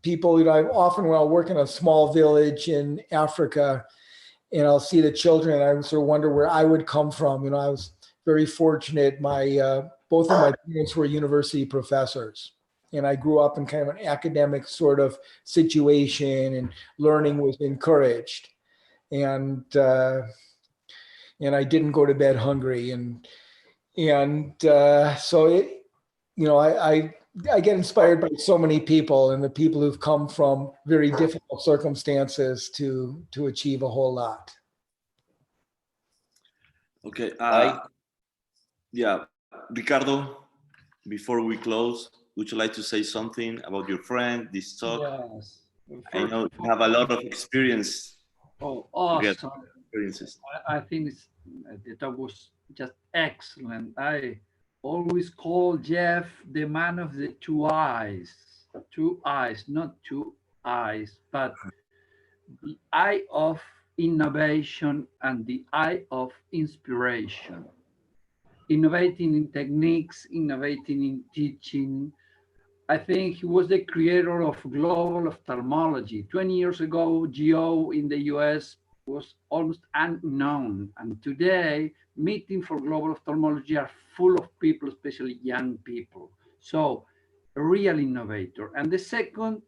People, I often, when I work in a small village in Africa, and I'll see the children, and I sort of wonder where I would come from. I was very fortunate. Both of my parents were university professors, and I grew up in kind of an academic sort of situation, and learning was encouraged. And I didn't go to bed hungry, and so it, I get inspired by so many people, and the people who've come from very difficult circumstances to achieve a whole lot. Okay. Yeah, Ricardo, before we close, would you like to say something about your friend, this talk? Yes. I know you have a lot of experience. Oh, awesome. Experiences. I think the talk was just excellent. I always call Jeff the man of the two eyes. Two eyes, not two eyes, but the eye of innovation and the eye of inspiration. Innovating in techniques, innovating in teaching. I think he was the creator of global ophthalmology. 20 years ago, GO in the US was almost unknown. And today, meetings for global ophthalmology are full of people, especially young people. So, a real innovator. And the second,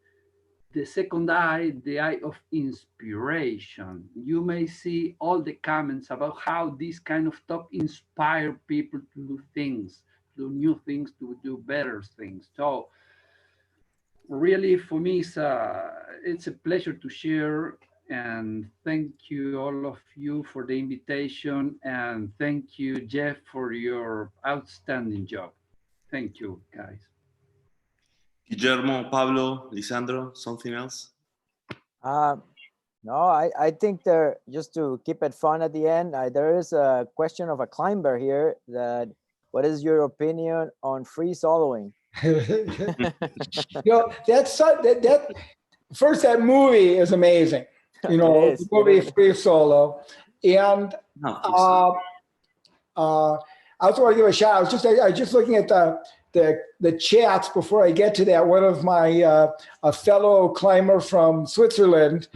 the second eye, the eye of inspiration. You may see all the comments about how this kind of talk inspire people to do things, to do new things, to do better things. So really, for me, it's a pleasure to share. And thank you, all of you, for the invitation. And thank you, Jeff, for your outstanding job. Thank you, guys. Guillermo, Pablo, Lisandro, something else? No, I think there, just to keep it fun at the end, there is a question of a climber here that, what is your opinion on free soloing? First, that movie is amazing. You know, the movie Free Solo. And I also want to give a shout. I was just looking at the chats before I get to that. One of my a fellow climber from Switzerland,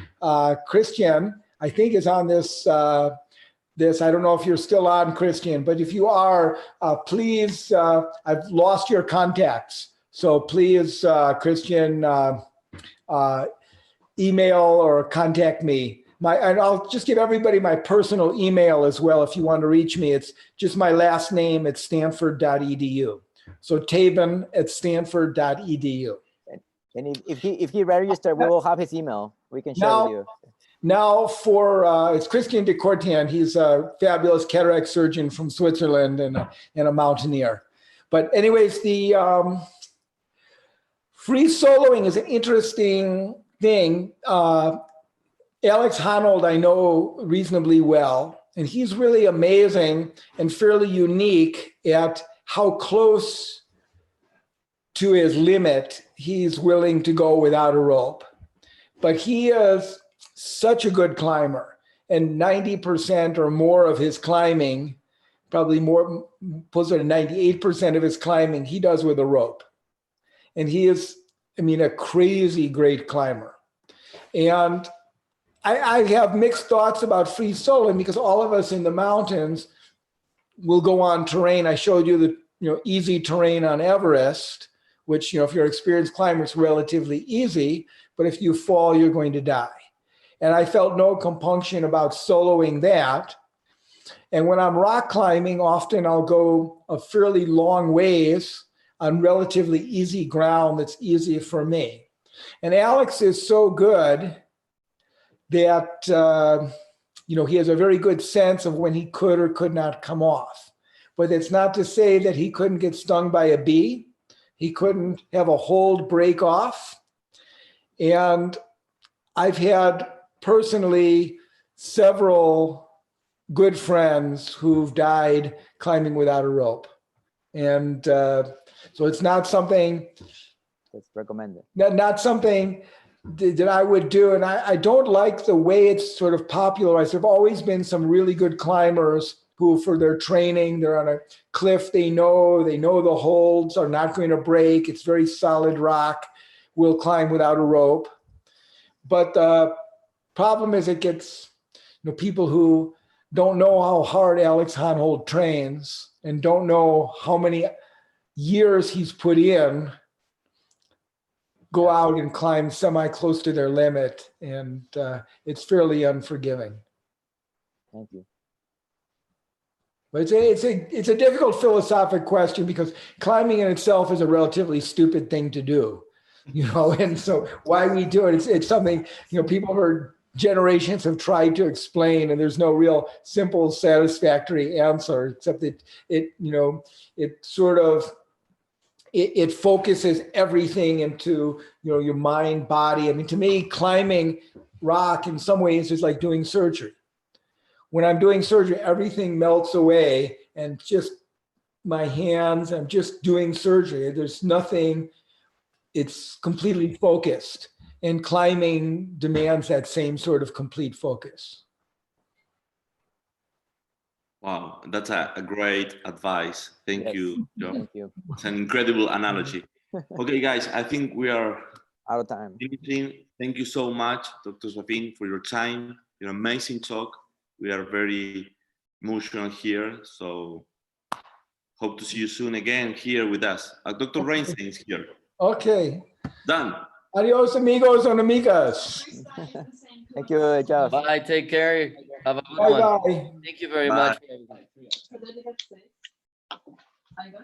Christian, I think is on this. I don't know if you're still on, Christian, but if you are, please, I've lost your contacts. So please, Christian, email or contact me. And I'll just give everybody my personal email as well. If you want to reach me, it's just my last name at stanford.edu. So Taven@stanford.edu. And if he registers, we will have his email. We can share with you. Now for, it's Christian de Courtin. He's a fabulous cataract surgeon from Switzerland and a mountaineer. But anyways, the free soloing is an interesting thing. Alex Honnold, I know reasonably well, and he's really amazing and fairly unique at how close to his limit he's willing to go without a rope. But he is such a good climber, and 90% or more of his climbing, probably more, closer to 98% of his climbing, he does with a rope. And he is, I mean, a crazy great climber. And I have mixed thoughts about free soloing because all of us in the mountains will go on terrain. I showed you the easy terrain on Everest, which if you're an experienced climber, it's relatively easy, but if you fall, you're going to die. And I felt no compunction about soloing that. And when I'm rock climbing, often I'll go a fairly long ways on relatively easy ground that's easy for me. And Alex is so good that he has a very good sense of when he could or could not come off. But it's not to say that he couldn't get stung by a bee. He couldn't have a hold break off. And I've had personally several good friends who've died climbing without a rope. And so it's not something that's recommended. Not something that I would do. And I don't like the way it's sort of popularized. There have always been some really good climbers who, for their training, they're on a cliff, they know the holds are not going to break. It's very solid rock, will climb without a rope. But the problem is it gets people who don't know how hard Alex Honnold trains and don't know how many years he's put in, go out and climb semi-close to their limit, and it's fairly unforgiving. Thank you. But it's a difficult philosophic question because climbing in itself is a relatively stupid thing to do, and so why we do it, it's something, people for generations have tried to explain, and there's no real simple, satisfactory answer, except that it sort of, it focuses everything into, your mind, body. I mean, to me, climbing rock in some ways is like doing surgery. When I'm doing surgery, everything melts away and just my hands, I'm just doing surgery. There's nothing, it's completely focused. And climbing demands that same sort of complete focus. Wow, that's a great advice. Thank you, Joe. Thank you. It's an incredible analogy. Okay, guys, I think we are out of time. finishing. Thank you so much, Dr. Safin, for your time, your amazing talk. We are very emotional here, so hope to see you soon again here with us. Dr. Reinstein is here. Okay. Done. Adios, amigos and amigas. Thank you, Jeff. Bye. Take care. Have a good Bye one. bye. Thank you very Bye. much.